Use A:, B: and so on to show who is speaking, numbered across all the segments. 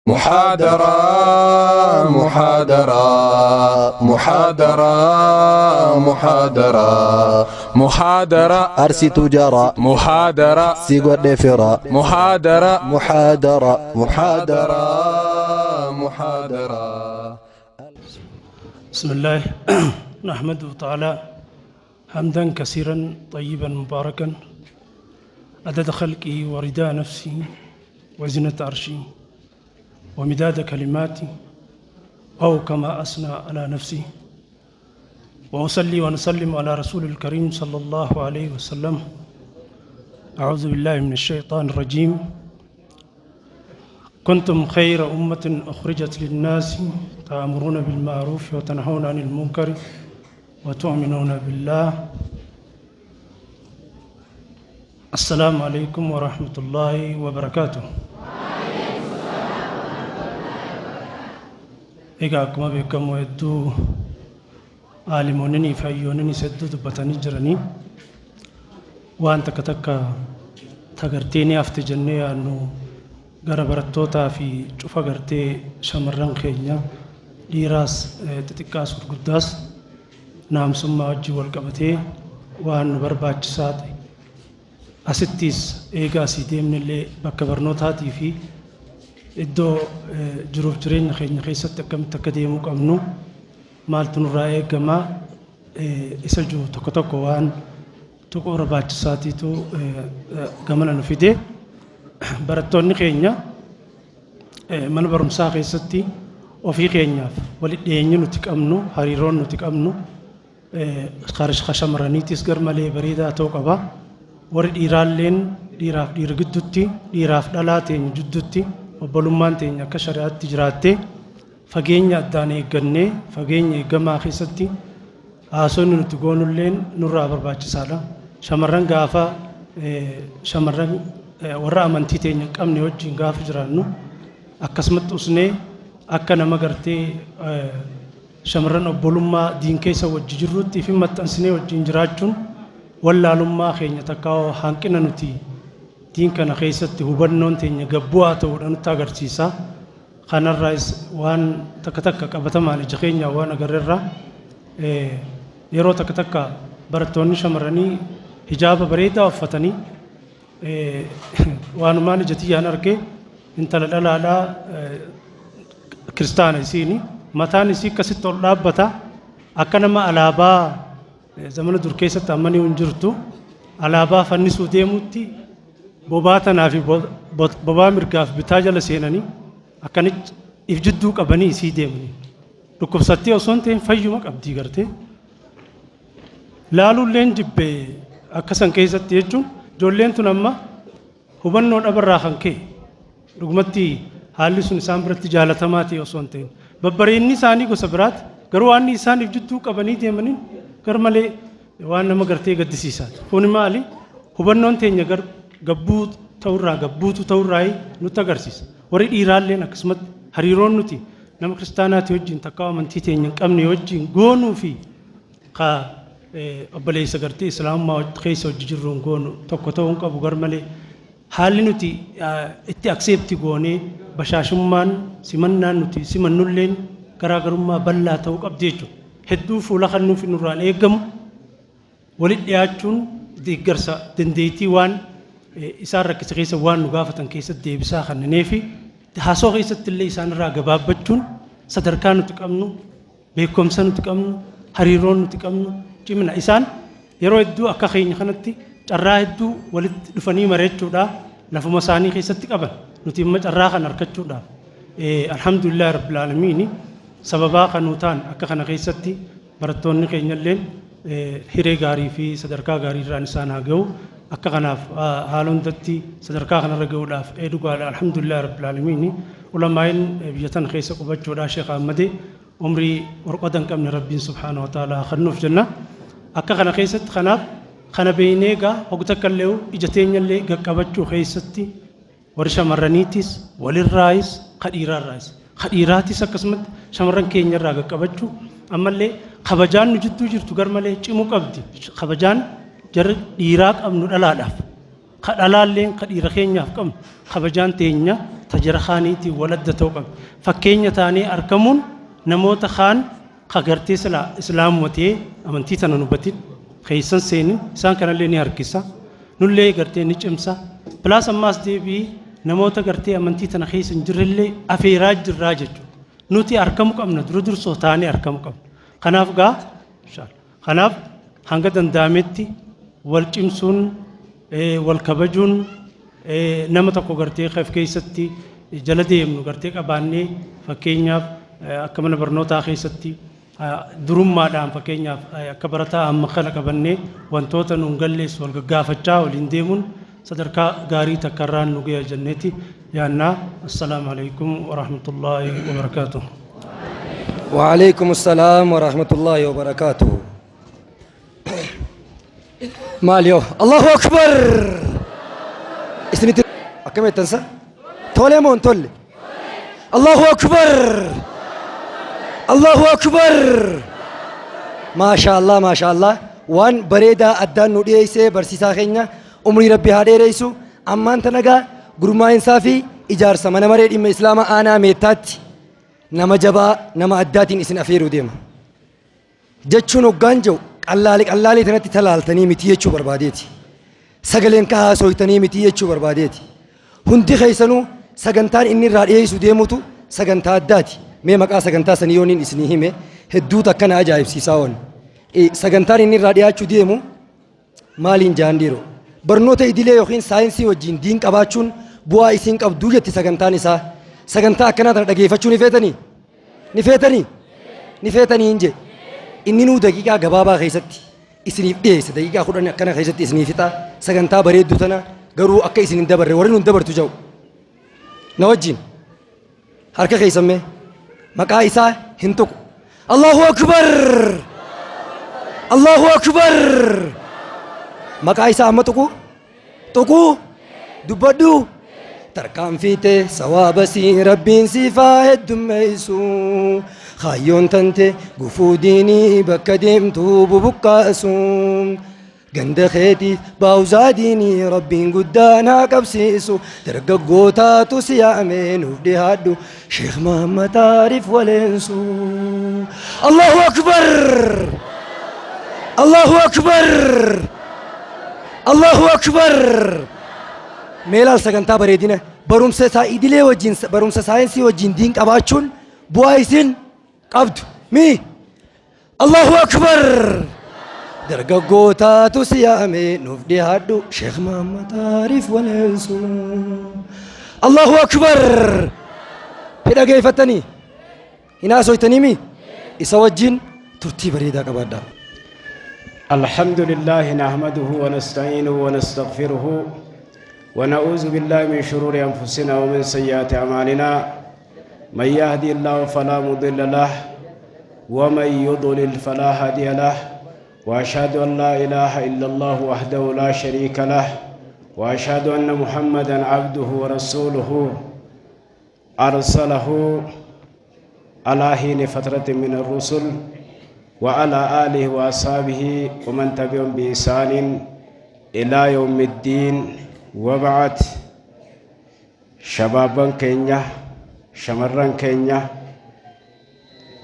A: محاضرة محاضرة محاضرة محاضرة محاضرة
B: أرسي تجارة
A: محاضرة
B: سيقو دفرة
A: محاضرة
B: محاضرة
A: محاضرة محاضرة.
C: بسم الله نحمده تعالى حمدا كثيرا طيبا مباركا عدد خلقه ورداء نفسه وزنة عرشه ومداد كلماتي أو كما أثنى على نفسي. وأصلي ونسلم على رسول الكريم صلى الله عليه وسلم. أعوذ بالله من الشيطان الرجيم. كنتم خير أمة أخرجت للناس تأمرون بالمعروف وتنهون عن المنكر وتؤمنون بالله. السلام عليكم ورحمة الله وبركاته. إيجا كما بكم ويدو عالمونني فايونني سدو دبتاني جراني وان تكتكا تغرتيني افتجني انو غرا برتوتا في شوفا غرتي شمران خينيا ديراس تتكاس غداس نام سما وجي والقبتي وان برباچسات اسيتيس إيجا سيديمن اللي بكبرنوتاتي في إدو جروف جرين خيني خيست كم تكديمو كمنو مالتون رأي كما إسجو تكتوك وان تكو رباج ساتي تو كمانا نفيدي براتوني خينيا من برمسا خيستي وفي خينيا ولديني نتك أمنو هاريرون نتك أمنو خارج خشمراني تسقر مالي بريدا توقبا ورد إيرالين ديراف ديرقدوتي ديراف دلاتين جدوتي وبلومان تينيا كشريعات تجراتي فجينيا داني جنة فجينيا جماعة خيستي آسون نتقون اللين نورا برباج سالا شمران غافا شمران ورا أمانتي تينيا كم نيوجين غاف جرانو أكسمت أسنة أكنا مغرتي شمران وبلوما دين كيسا وججروتي في متأنسنة وجين جراجون ولا لما خينيا تكاو هانكنا نتي دين كان خيستي هبنون تينيا جبوات ورنتا غرتيسا خان الرئيس وان تكتك كبتما لجخينيا وانا غررا يرو تكتك برتوني شمراني حجاب بريدا وفتني وان مان جتي انا ركي انت لا لا كريستيان سيني متاني سي كسيت لابتا اكنما علابا زمن دركيسه تمني ونجرتو علابا فنسو ديموتي بوباتنا في بوبا مركاف بتاجل سيناني أكنت إفجدوا كبني سيدمني ركوب ستي أصلاً فيومك أبدي قرته لالو لين جب أكسن كيسة تيجون جولين تنما هبنون أبرراخن كي رغمتي حالي سنسام برت جالة ماتي أصلاً ببريني ساني كسبرات كرواني ساني إفجدوا كبني ديمني كرمالي وانا ما قرتي قد سيسات فوني مالي هبنون تيني قر قبوت تورا قبوت توراي نتقرسيس ورد إيرالين أكسمت هريرون نتي نم كريستانا تيوجين تكاو من تيتين ينقمني يوجين غونو في قا أبلي سقرتي إسلام ما خيس وججرون غونو تكوتون كابو غرملي حالي نتي اتي أكسيبتي غوني بشاشمان سمنان نتي سمنولين كراغرما بلا توق أبديجو هدو فولخنو في نوران إيقم ولد ياجون دي قرصة دنديتي وان إسان ركز غيسة وان نغافة كيسة دي بساخة ننيفي تحاسو غيسة اللي إسان راقة بابتون صدركانو تكأمنو بيكم سنو تكأمنو هريرونو تكأمنو جمنا إسان يرو يدو أكا خيني خانتي جرى يدو ولد دفني مريتشو دا لفو مساني خيسة تكأبن نتيمة جراخة نركتشو دا الحمد لله رب العالمين سببا قنوتان أكا خانا خيسة براتوني خيني اللين هيري غاري في صدركا غاري رانسان هاقو akka kanaaf haalondatti sadarkaa kana ragaudhaaf dhugaadha alhamdulillah rabbil alamin ulamaa'in biyyatan keessa qubachuudha sheekh ahmad umrii warqadan qabne rabbiin subhanahu wa ta'ala khannuuf jenna akka kana keessatti kanaaf kana beeyneega hogta kalleew ijateenyallee gaqqabachuu keessatti warri shamarraniitis walirraayis khadhiiraatis akkasumatti shamarran keenyarraa gaqqabachuu ammallee kabajaan nu jidduu jirtu garmalee cimuu qabdi kabajaan jar dhiiraa qabnu dhalaadhaaf kadhalaalleen kadhiira keenyaaf qabnu kabajaan teenya tajara khaaniitii waladda ta'uu qabu. Fakkeenya taanee argamuun namoota kaan kagartee sila islaamummatee amantii tana nubatin keessan seenin isaan kanallee ni harkisa. Nullee gartee ni cimsa. Pilaas ammaas deebii namoota gartee amantii tana keessa hin jirrellee afeeraa jirraa jechuudha. Nuti argamu qabna dura dursoo taanee argamu qabna. Kanaaf gaa kanaaf hanga danda'ametti wal cimsuun wal kabajuun nama tokko gartee keessatti jala deemnu gartee qabaannee fakkeenyaaf akka mana barnootaa keessatti durummaadhaan fakkeenyaaf akka barataa amma kana qabannee wantoota nuun galleessu wal gaggaafachaa waliin deemuun sadarkaa gaarii takka irraan nu ga'e jenneeti yaannaa. Assalaamu alaykum wa rahmatullaahi wa barakaatuh.
D: وعليكم السلام ورحمة الله وبركاته. ماليو الله أكبر. اسمي كم تنسى؟ تولي مون تولي. الله أكبر. الله أكبر. ما شاء الله ما شاء الله. وان بريدا أدان نودي سي برسيسا خينا عمري ربي هادي رئيسو أمان تنغا غرما إنصافي إجار سمنا مريد إما إسلام أنا ميتات نما جبا نما أداتين إسن أفيرو ديما جتشونو غانجو اللالي تنتي تلالتني متي يچو برباديتي سغلين كها سويتني متي يچو برباديتي هندي خيسنو سغنتان إني راديسو ديموتو سغنتا أداتي مي مقا سغنتا سنيونين إسني هيمه هدو تكنا أجايب سيساون سغنتان إني رادياچو ديمو مالين جانديرو برنوتا إدلي يوخين ساينسي وجين دين قباچون بوا إسين قبدو جتي سغنتان إسا سغنتا أكنا تردقيفچو نفيتني إنجي إني نو دقيقة غبابا خيستي إسني بيس دقيقة خدنا أكنا خيستي إسني فتا سغنتا بريد دوتنا غرو أكا إسني ندبر ورنو ندبر تجاو نوجين حركة خيسمي مقا إسا هنتوك الله أكبر الله أكبر مقا إسا أمتوكو توكو دبادو تركان فيته سوابسي ربين سيفا الدميسو خايون تنتي قفوديني بكديم توبو بكاسو قند خيتي باوزاديني ربين قدانا كبسيسو ترققوتا تسيامين وفدي هادو شيخ محمد عارف ولنسو الله أكبر الله أكبر الله أكبر ميلال سغنتا بريدينا برومسا سايدلي وجين برومسا ساينسي وجين دين قباچون بوايسين قبض مي الله اكبر درغغوتا تسيامي نفدي هادو شيخ محمد عارف ولنسو الله اكبر بدا غيفتني هنا سويتني مي اسوجين ترتي بريدا قبادا.
E: الحمد لله نحمده ونستعينه ونستغفره ونعوذ بالله من شرور أنفسنا ومن سيئات أعمالنا من يهدي الله فلا مضل له ومن يضلل فلا هادي له وأشهد أن لا إله إلا الله وحده لا شريك له وأشهد أن محمدا عبده ورسوله أرسله على حين فترة من الرسل وعلى آله وأصحابه ومن تبعهم بإحسان إلى يوم الدين. وبعد شبابا كينيا شمران كينيا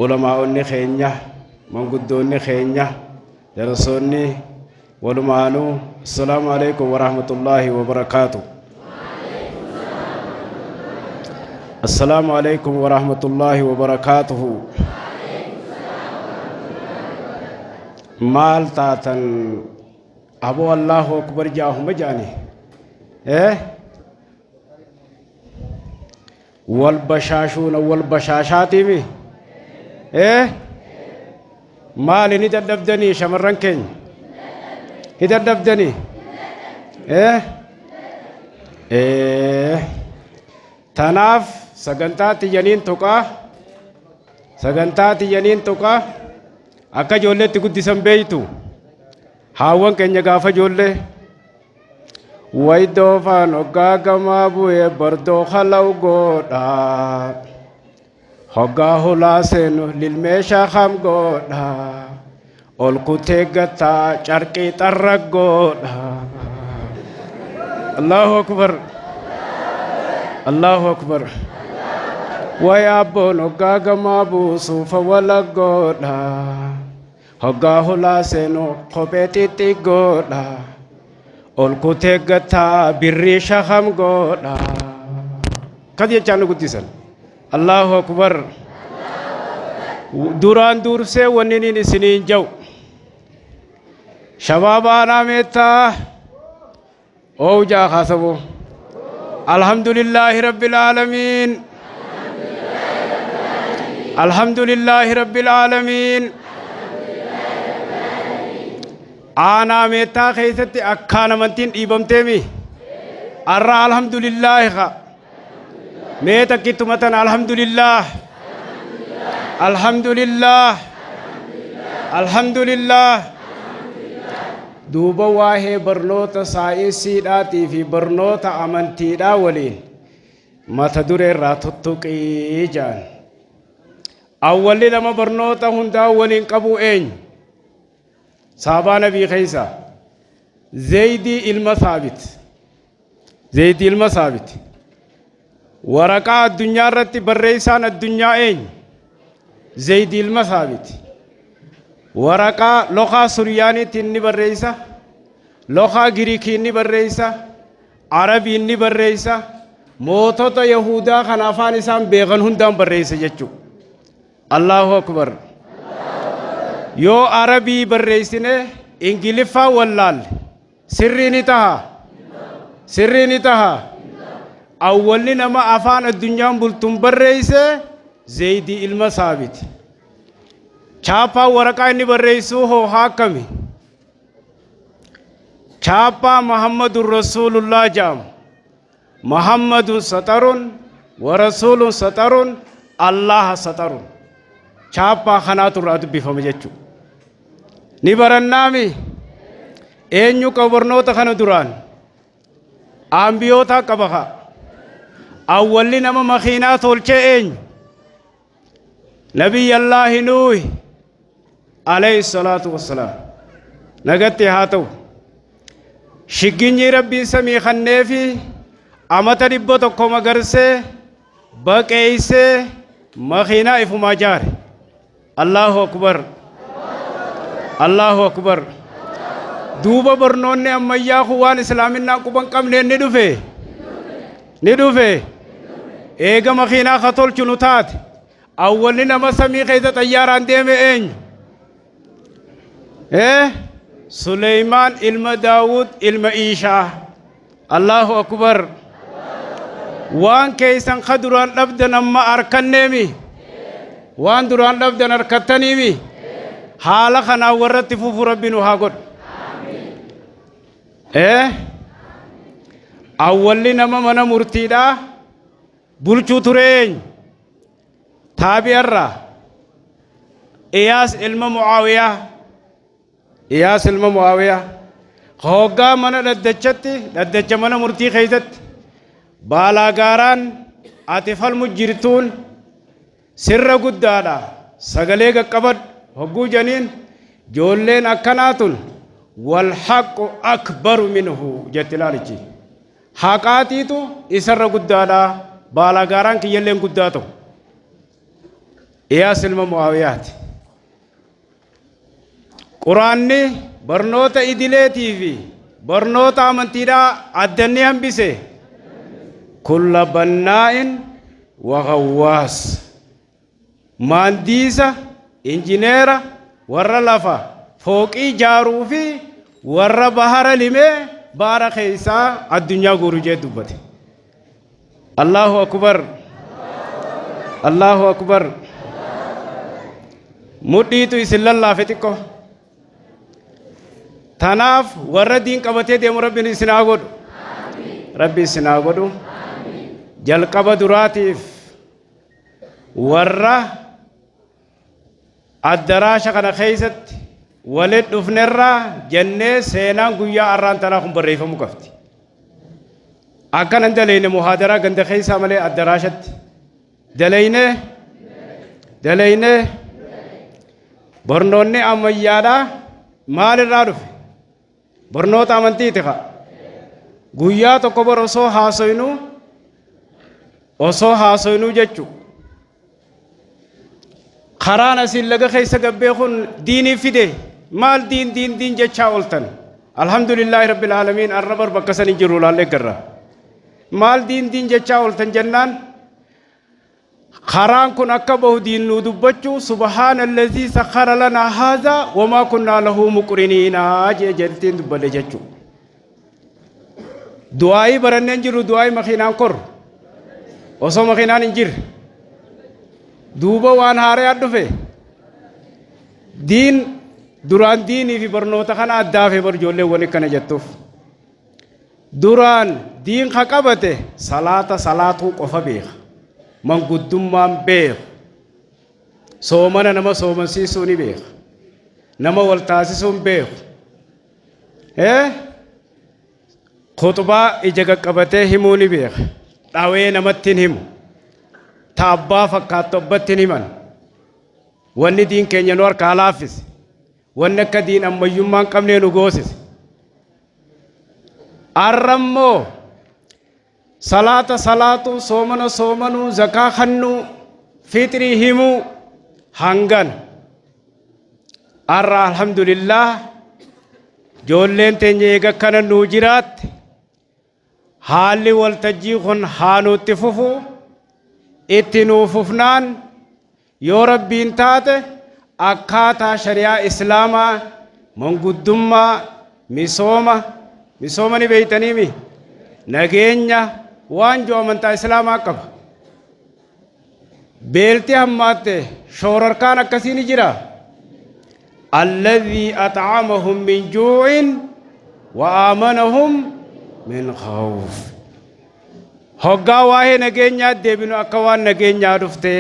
E: علماء كينيا منقدون كينيا درسوني ولمانو السلام عليكم ورحمة الله وبركاته. السلام عليكم ورحمة الله وبركاته. مال تاتن أبو الله أكبر جاهم جاني والبشاشون والبشاشات مي مالي ندبدني شمرن كين ندبدني تناف سغنتات ينين توكا سغنتات ينين توكا akka ijoolleetti guddisan beeytu haawwan keenya gaafa ijoollee waydoo faan hoggaa gamaa bu'ee bardoo halaw godha hoggaa hulaa seenu lilmee shaakam godha ol kutee gataa carqii xarra godha. Allahu akbar الله أكبر ويا بون وقاق ما بوسو فولا قولا هقاه لا سنو قبتي تيقولا olkutee gataa birrii shaham godha kadi jechaan guddisan Allahu akbar duraan dursee wanni nin isiniin jau shabaabaan ameettaa oujaa khasabu alhamdulillahi rabbil alamin alhamdulillahi rabbil alamin أنا متى خيستي أكان منتين إبمتمي أرى الحمد لله خا متى كتمتنا الحمد لله الحمد لله الحمد لله دوبا واهي برنوتا سايسي داتي في برنوتا أمنتي داولين ما تدري راتوتوك إيجان أولي لما برنوتا هندا أولين قبو إين صحابة نبي خيسا زيدي المثابت زيدي المثابت ورقاء الدنيا رتي بريسان الدنيا اين زيدي المثابت ورقاء لوخا سورياني تني بريسا لوخا غريكي ني بريسا عربي ني بريسا موتوتا يهودا خنافان اسام بيغن هندام بريسا جچو الله أكبر yoo arabii barreessine ingiliffaa wallaalle sirrii ni taha awwalli nama afaan addunyaan bultuun barreesse zeeyidii ilma saabiti chaappaa waraqaa inni barreessuu hoo haakami chaappaa muhammadun rasuulullah jedhamu muhammadun saxarun wa rasuulun saxarun allaha saxarun chaappaa kanaatu irraa dubbifame jechuudha ni barannaami eenyu qabarnoota kana duraan ambiyoota qabaha awwalli nama makiinaa tolchee eenyu nabiyyallahi nuuhi alayhi salaatu wassalaam nagatti haa ta'u shigginyi rabbiin samii kanneefi amata 100 magarsee baqeeysee makiinaa ifumaa jaare Allahu akbar Allahu akbar duuba barnoonni ammayyaa kuwaan islaaminaa quban qabne ni dhufe eega makiinaa ka tolchu nu taate awwalli nama samii keessa xayyaaraan deeme eenyu Suleymaan ilma Daawud ilma Iishaa Allahu akbar waan keeysan ka duraan dhabdan amma arkanneemi waan duraan dhabdan arkattaniimi haala kanaa warratti fufu rabbinu haa godhu awwalli nama mana murtiidhaa bulchuu tureeny taabi'arraa Iyaas ilma Mucaawiyaa hoggaa mana dhaddacha mana murtii keessatti baalaagaaraan ati falmu jirtuun sirra guddaadha sagalee qaqqabadhu hogguu janiin joolleen akkanaatun wal haqqu akbaru minhu jetti laalichi haqaatiitu isarra guddaadha baalaagaaraan kiyyalleen guddaa ta'u Iyaas ilma Mucaawiyaati quraanni barnoota idileetii fi barnoota amantiidhaa addannee hambise kulla bannaa'in wa ghawwaas maandiisa injineera warra lafa fooqii jaaruu fi warra bahara limee baara keessaa addunyaa guuru jee dubbate Allahu akbar Allahu akbar mudhiitu isin lallaafe xiqqoo tanaaf warra diin qabatee deemu rabbiin isin haa godhu rabbi isin haa godhu jalqaba duraatiif warra addaraasha kana keessatti walitti dhufnerraa jennee seenaan guyyaa arraan tanaa kun barreeffamuu qabdi akkanan dalayne muhaadaraa ganda keessaa malee addaraashatti dalayne barnoonni ammayyaadhaa maalirraa dhufe barnoota amantiiti ka guyyaa tokko bar osoo haasoynu osoo haasoynuu jechu karaan asiin laga keessa gabbee kun diinii fide maal diin jechaa ooltan alhamdulillahi rabbil aalamiin arrabar bakka san hin jiru laallee garra maal diin jechaa ooltan jennaan karaan kun akka bahu diin nu dubbachuu subhaanallazii sakhara lanaa haadhaa wamaa kunnaa lahu muqriniinaa jettiin dubbadhe jechuu du'aayii baranneen jiru du'aayii makiinaan kor osoo makiinaan hin jirre duuba waan haaree dhufe diin duraan diinii fi barnoota kana addaafe bar ijoolleen wani kana jettuuf duraan diin ka qabate salaatuu qofa beeka manguddummaan beeku soomana nama soomansiisuu ni beeka nama wal taasisuun beeku khutbaa ija qaqqabatee himuu ni beeka dhawee namatti hin himu taabbaa fakkaattu abbatti hin himan wanni diin keenya nu harkaa laaffise wanni akka diin ammayyummaan qabnee nu goosise arrammoo salaatuu soomanuu zakaa kannuu fitrii himuu hangan arra alhamdulillah joolleen teenya eega kana nuu jiraatte haalli waltajjii kun haanuutti fufu itti nuu fufnaan yoo rabbiin taate akkaataa shari'aa islaamaa manguddummaa misooma ni beeytaniimi nageenya waan joo amantaa islaamaa qaba beelti hammaatte shoorarkaan akkasii ni jira alladhii at'amahum min juu'in wa aamanahum min khawf hoggaa waa'ee nageenyaa deebinu akka waan nageenyaa dhufte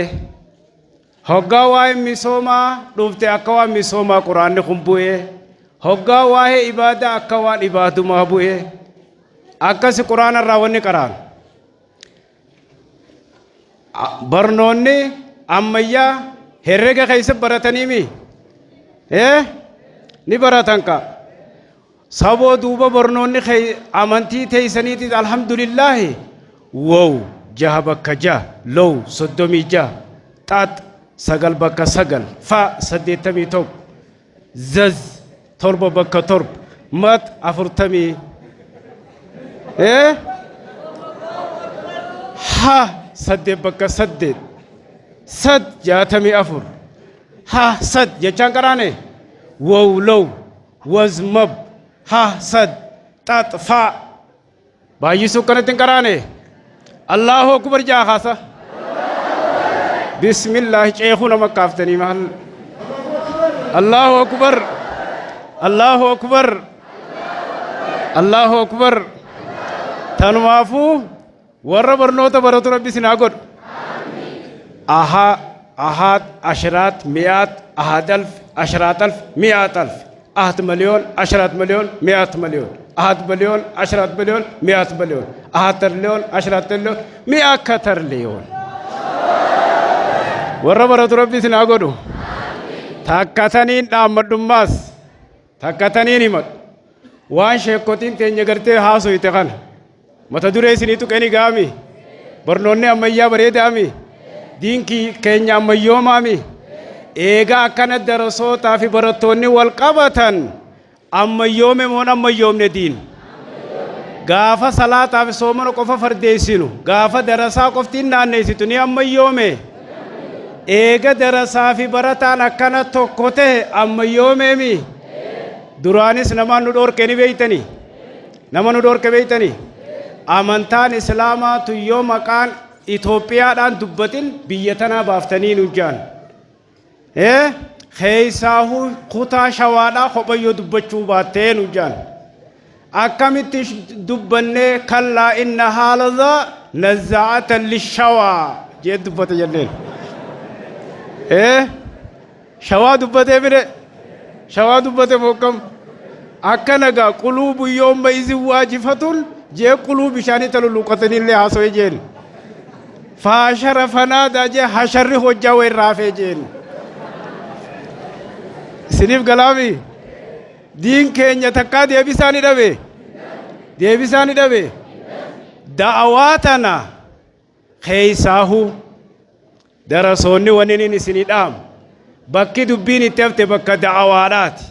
E: hoggaa waa'ee misoomaa dhufte akka waan misoomaa quraanni kun bu'e hoggaa waa'ee ibaadaa akka waan ibaadumaa bu'e akkasi quraana irraa wanni qaraan barnoonni ammayyaa herrega keessa barataniimi ni baratan ka saboo duuba barnoonni amantii teeysaniitiis alhamdulillaahi wow jaha bakka jaha low 36 xaat 9 bakka 9 fa 81 zaz 7 bakka 7 mat 40 ha 8 bakka 8 sad 64 ha sad jechaan qaraane wow low waz mab ha sad xaat fa baay'isuu kanatti hin qaraane allahu akbar jaa khaasa bismillah ceekuu nama kaaftanii mahal allahu akbar allahu akbar allahu akbar tanumaafuu warra barnoota baratu rabbi sinaa godhu ahad ashraat mi'aat ahad alf ashraat alf mi'aat alf ahad مليون عشرات مليون مئات مليون ahad مليون عشرات مليون مئات مليون ahad تريليون عشرات تريليون مئة تريليون warra baratu rabbi sinaa godhu takkataniin dhaammadhummaas takkataniin himadhu waan sheekkotiin teenya gartee haasoyte kana mata duree isinii tuqeni gaami barnoonni ammayyaa bareedaami diinkii keenya ammayyoomaami eega akkana darasootaa fi barattoonni wal qabatan ammayyoome moon ammayyoomne diin gaafa salaataa fi soomana qofa fardeessinu gaafa darasaa qoftiin naanneessitu ni ammayyoome eega darasaa fi barataan akkana tokko ta'e ammayyoomeemi duraanis namaan nu dhoorke ni beeytani nama nu dhoorke beeytani amantaan islaamaa tuyyoo maqaan Itoophiyaadhaan dubbatin biyya tanaa baaftanii nu jaan keeysaahu kutaa shawaadhaa kophayyoo dubbachuu baattee nu jaan akkamitti dubbannee kallaa inna haaladhaa nazza'atan lishawaa jee dubbata jenneen shawaa dubbatee bire shawaa dubbate mokkam akkana gaa quluubu yoomma izin waajifatun jee quluu bishaanii taluluqatanillee haaso'e jeen faashara fanaadaa jee hasharri hojjaa wayirraafee jeen isiniif galaami diin keenya takkaa deebisaani dhabe da'awaa tana keeysaahu darasoonni wannin isinii dhaam bakki dubbiin itti hafte bakka da'awaadhaati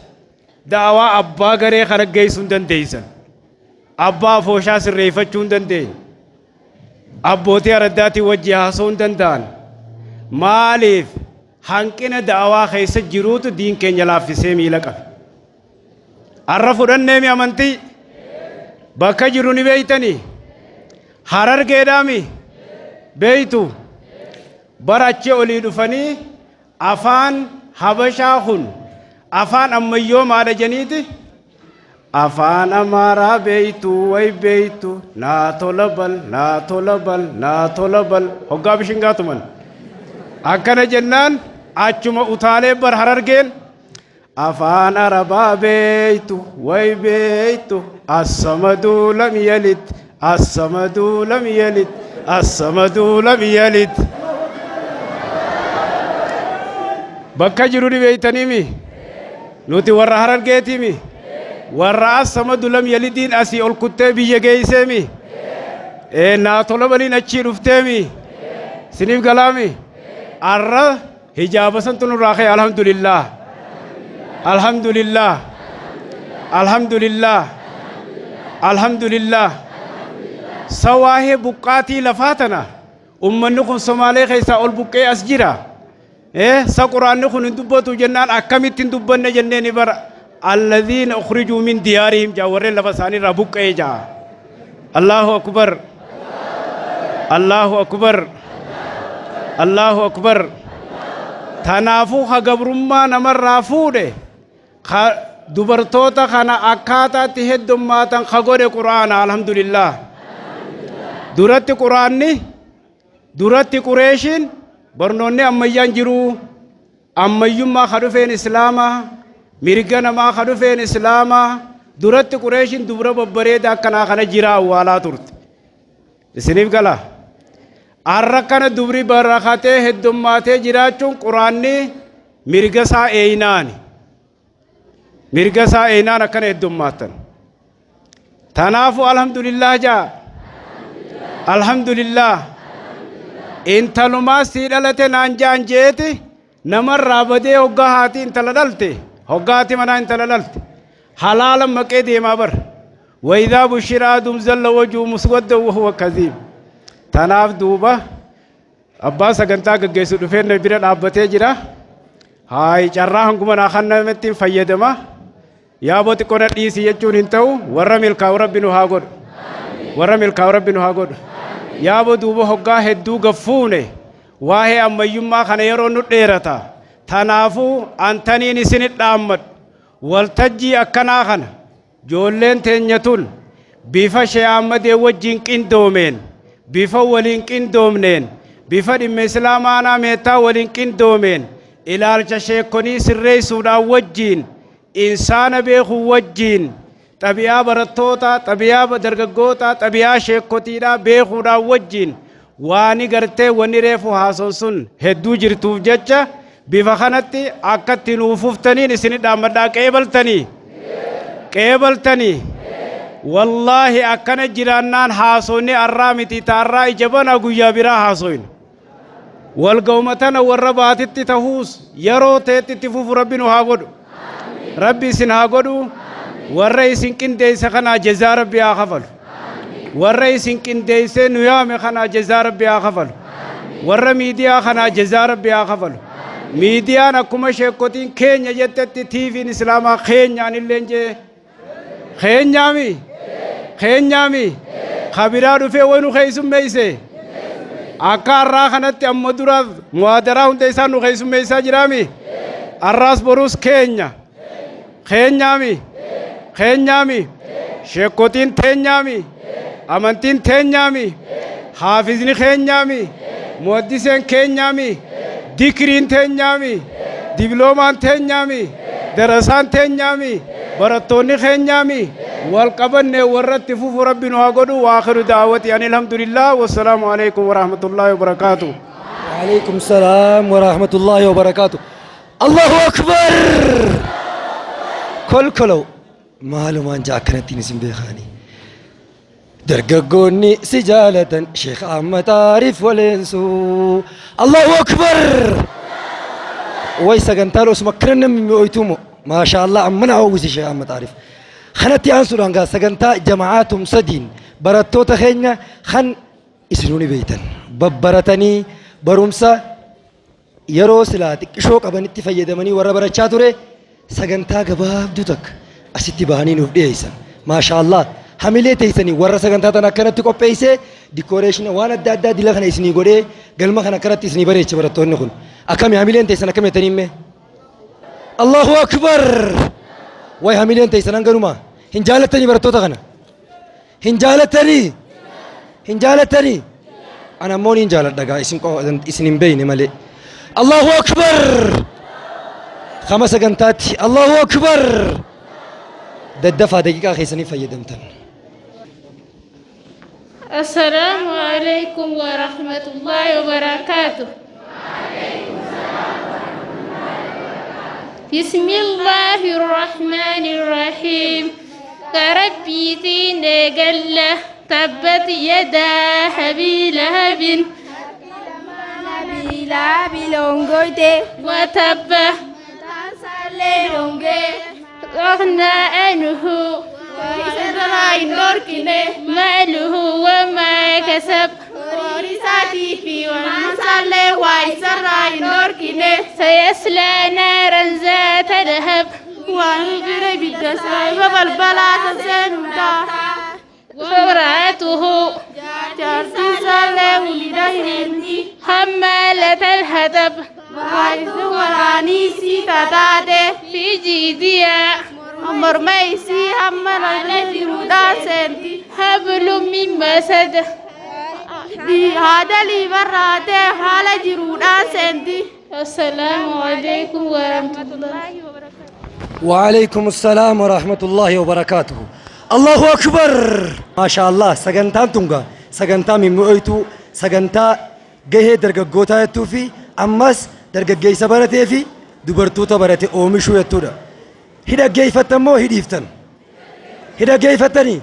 E: da'awaa abbaa garee kana geessuu hin dandeeysan abbaa fooshaa sirreeffachuu hin dandeenye abbootii araddaatii wajji haasoo hin danda'an maaliif hanqina da'awaa keessa jiruutu diin keenya laaffisee miila qabe arra fudhanneemi amantii bakka jiru ni beeytanii Harargeedhaami beeytu barachi olii dhufanii afaan habashaa kun afaan ammayyoo maadha janiiti afaan amaaraa beeytu way beeytu naa tola bal naa tola bal naa tola bal hoggaa bishingaatuman akkana jennaan achuma utaalee bar Harargeen afaan arabaa beeytu way beeytu assamaduu lam yalid assamaduu lam yalid assamaduu lam yalid bakka jiru ni beeytaniimi nuti warra Harargeetiimi warra assamadu lam yalidiin asii ol kuttee biyya geeyseemi naa tola baliin achii dhufteemi siniif galaami arra hijaaba santu nurraa kee alhamdulillah alhamdulillah alhamdulillah alhamdulillah sawaahee buqqaatii lafaatana ummanni kun Somaalee keessaa ol buqqee as jira sa quraanni kun hin dubbatu jennaan akkamittiin dubbanne jenneeni bara alladhiina ukhrijuu min diyaarihim jaa warreen lafa isaanii irraa buqqee jaa Allahu akbar Allahu akbar Allahu akbar tanaafuu hagabrummaa namarraa fuudhe dubartoota kana akkaataatti heddummaatan kagodhe quraana alhamdulillah duratti quraanni duratti qureeshiin barnoonni ammayyaan jiru ammayyummaa ka dhufeen islaamaa mirga namaa ka dhufeen islaamaa duratti qureeshiin dubra babbareeda akkanaa kana jira awwaalaa turte isiniif gala arra kana dubri barakatee heddummaatee jiraachuun quraanni mirga isaa eeynaan akkana heddummaatan tanaafu alhamdulillah jaa alhamdulillah intalumaa sii dhalate naan jaan jeeti namarraa badee hoggaa haati intala dhalte hoggaa haati manaa intala dhalte halaalan maqee deemaa bar waydaa bushiraa dumzalla wajuu muswadda wahuwa kaziim tanaaf duuba abbaa sagantaa gaggeessu dhufeen bira dhaabbatee jira haay carraa hanguma naa kannamettiin fayyadama yaaboo xiqqoona dhiisii jechuun hin ta'u warra milkaa'u rabbi nu haa godhu warra milkaa'u rabbi nu haa godhu yaaboo duuba hoggaa hedduu gaffuune waa'ee ammayyummaa kana yeroo nu dheerata tanaafuu antaniin isinit dhaammadhu waltajjii akkanaa kana joolleen teenya tun bifa Sheekh Ahmadee wajjin qindoomeen bifa waliin qindoomneen bifa dhimma islaamaanaa meettaa waliin qindoomeen ilaalcha sheekonii sirreessuudhaan wajjin insaana beekuu wajjin xabiyaa barattoota xabiyaa dargaggoota xabiyaa sheekotiidhaa beekuudhaan wajjin waani gartee wanni reefu haasoon sun hedduu jirtuuf jecha bifa kanatti akkatti nuufuftaniin isinit dhaammadhaa qeebaltanii wallaahi akkana jiraannaan haasoonni arraa miti taarraa ijabana guyyaa biraa haasoin walgawmatana warra baatitti tahuus yeroo teetti fufu rabbi nu haa godhu rabbi isin haa godhu warra isin qindeeyse kanaa jazaa rabbi haa kafalu warra isin qindeeyse nu yaame kanaa jazaa rabbi haa kafalu warra miidiyaa kanaa jazaa rabbi haa kafalu miidiyaan akkuma sheekotiin keenya jettetti tiiviin islaamaa keenyaan illeen jee keenyaami kabiraa dhufee waynu keeysummeeyse akka arraa kanatti amma duraaf muhaadaraa hunda isaa nu keeysummeeysaa jiraami arraas boruus keenyaami sheekotiin teenyaami amantiin teenyaami haafizni keenyaami muhaddiseen keenyaami dikriin teenyaami dibloomaan teenyaami darasaan teenyaami barattoonni keenyaami والقبن ورت فوف ربنا هاقدو وآخر دعوتي أن الحمد لله والسلام عليكم ورحمة الله وبركاته.
D: وعليكم السلام ورحمة الله وبركاته. الله أكبر. كلو معلومات جاكنتي نسيم بخاني درققوني سجالة شيخ أحمد عارف ولينسو الله أكبر ويسا قنتالو اسمكرنا من مؤيتومو ما شاء الله أمنا عوزي شيخ أحمد عارف خنتي أنسو لانقا سقنتا جماعاتهم سدين براتو تخينا خن اسنوني بيتن ببرتني برومسا يرو سلاتك شوك أبنتي فيدمني ورا برچا توري سقنتا قباب دوتك أستي بهاني نوف ديسا ما شاء الله hamilee teessanii warra sagantaa tan akkanatti qopheessee dikooreeshina waan adda addaa dila kana isinii godhee galma kana akkanatti isinii bareeche barattoonni kun akkami hamileen teessan akkami jetanii himme Allahu akbar way hamileen teessan hanganuma hin jaalatanii barattoota kana hin jaalatanii ana ammoo hin jaaladha gaa isin hin beeyne malee Allahu akbar kama sagantaatti Allahu akbar daddafaa daqiiqaa keessanii fayyadamtan
F: السلام عليكم ورحمة الله وبركاته. بسم الله الرحمن الرحيم. كربي تين قل تبت يدا أبي لهب وتب أغنى عنه ماله وما كسب سيصلى نارا ذات لهب وامرأته حمالة الحطب في جيدها حبل من مسد السلام عليكم ورحمة الله
D: وعليكم السلام ورحمة الله وبركاته الله أكبر ما شاء الله سجنتان تونغا سجنتا من مؤيتو سجنتا جه درجة جوتا يتوفي أمس درجة جي سبرتي في دبرتو تبرتي أومشو يتورا هدا جاي فتمو هديفتن هدا جاي فتني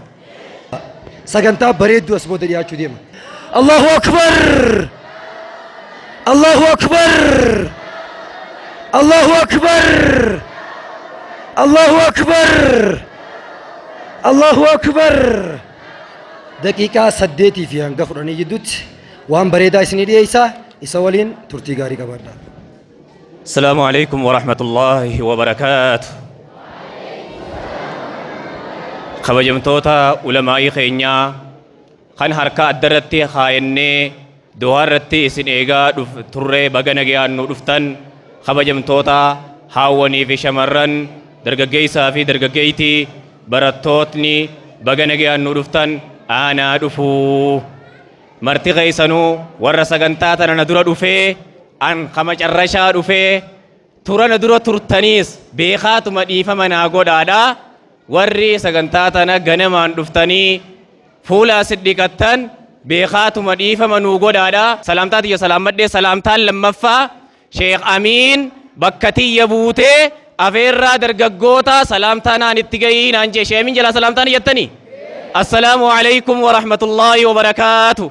D: سجنتا بريد واسمو دريا شديم الله أكبر الله أكبر الله أكبر الله أكبر الله أكبر دقيقة سديتي في هنغفرني جدوت وان بريدا سنيدي إيسا إسوالين ترتي غاري كبرنا
G: السلام عليكم ورحمة الله وبركاته خبجمتوتا علماء خينيا خان حركة أدرتي خايني دوارتي اسن إيغا ترى بغنغيان نودفتن خبجمتوتا هاوني في شمرن درغغيسا في درغغيتي براتوتني بغنغيان نودفتن أنا دفو مرتي غيسانو ورسغنتاتا ندرا دفه أن خمج الرشا دفه ترى ندرا ترتنيس بيخات مديفة منا غودادا warri sagantaa tana ganamaan dhuftanii fuula siddiqattan beekaatuma dhiifama nuu godhaadha salaamtaa tiyya salaammadhee salaamtaan lammaffaa sheekh amiin bakka tiyya buutee afeerraa dargaggoota salaamtaa naan itti gahii naan jee sheekh amiin jalaa salaamtaan iyyatanii assalaamu alaykum wa rahmatullaahi wa barakaatu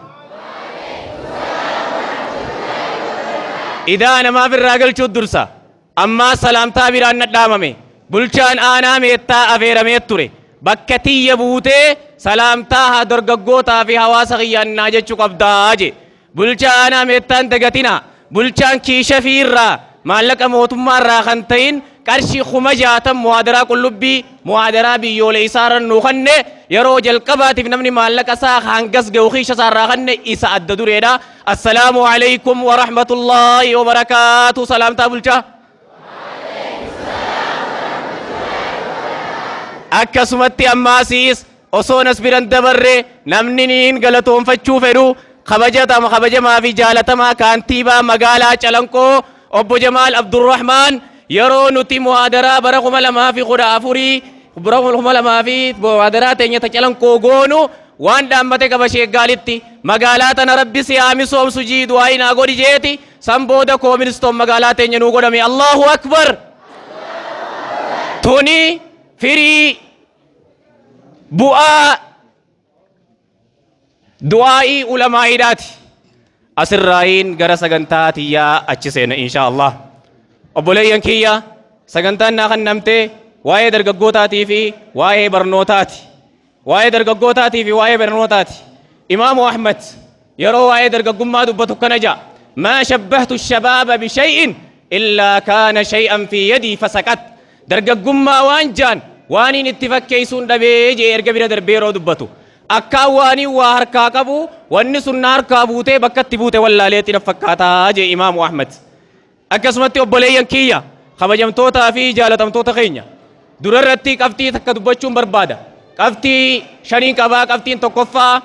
G: idaa namaaf irraa galchuu dursa ammaa salaamtaa biraan nadhaamame bulchaan aanaa meettaa afeeramee ture bakka tiyya buutee salaamtaa dargaggootaa fi hawaasa kiyyaannaa jechuu qabdaa je bulchaa aanaa meettaan dagatina bulchaan kiisha fiirraa maallaqa mootummaarraa kan ta'in qarshii 60 muhaadaraa qullubbii muhaadaraa biyyoolee isaarran nuu kanne yeroo jalqabaatiif namni maallaqa isaa hangas ga'u kiisha isaarraa kanne isa adda dureedha assalaamu alaykum wa rahmatullaahi wa barakaatu salaamtaa bulchaa akkasumatti ammaasiis osoo nas biran dabarre namni niin galatoonfachuu fedhu kabajamaa fi jaalatamaa kaantiibaa magaalaa Calanqoo obbo Jamaal Abdurrahmaan yeroo nuti muhaadaraa bara 2014 muhaadaraa teenya Calanqoo goonu waan dhaammate qaba sheeggaalitti magaalaa tana rabbi siyaa misoomsu jiidu waayinaa godhi jeeti san booda kooministoon magaalaa teenya nuu godhame Allahu akbar tuni firii bu'aa du'aa'ii ulamaa'iidhaati. Asirraayin gara sagantaa tiyyaa achi seena insha Allah. Obboleeyyan kiyya sagantaan naa kennamtee waa'ee dargaggootaatii fi waa'ee barnootaati. Waa'ee dargaggootaatii fi waa'ee barnootaati. Imaamu Ahmad yeroo waa'ee dargaggummaa dubbatu kana ja'a. maa shabbahtu shabaaba bishay'in illaa kaana shay'an fi yadii fasaqat. Dargaggummaa waan jaan waaniin itti fakkeessuun dhabee jee erga bira darbee yeroo dubbatu. Akkaan waanii waa harkaa qabu wanni sun na harkaa buutee bakka itti buute wallaaleetti na fakkaataa jee Imaamu Ahmad. Akkasumatti obboleeyyan kiyya kabajamtootaa fi jaalatamtoota keenya durarratti qabxii takka dubbachuun barbaada. Qabxii shanii qabaa. Qabxiin tokkoffaa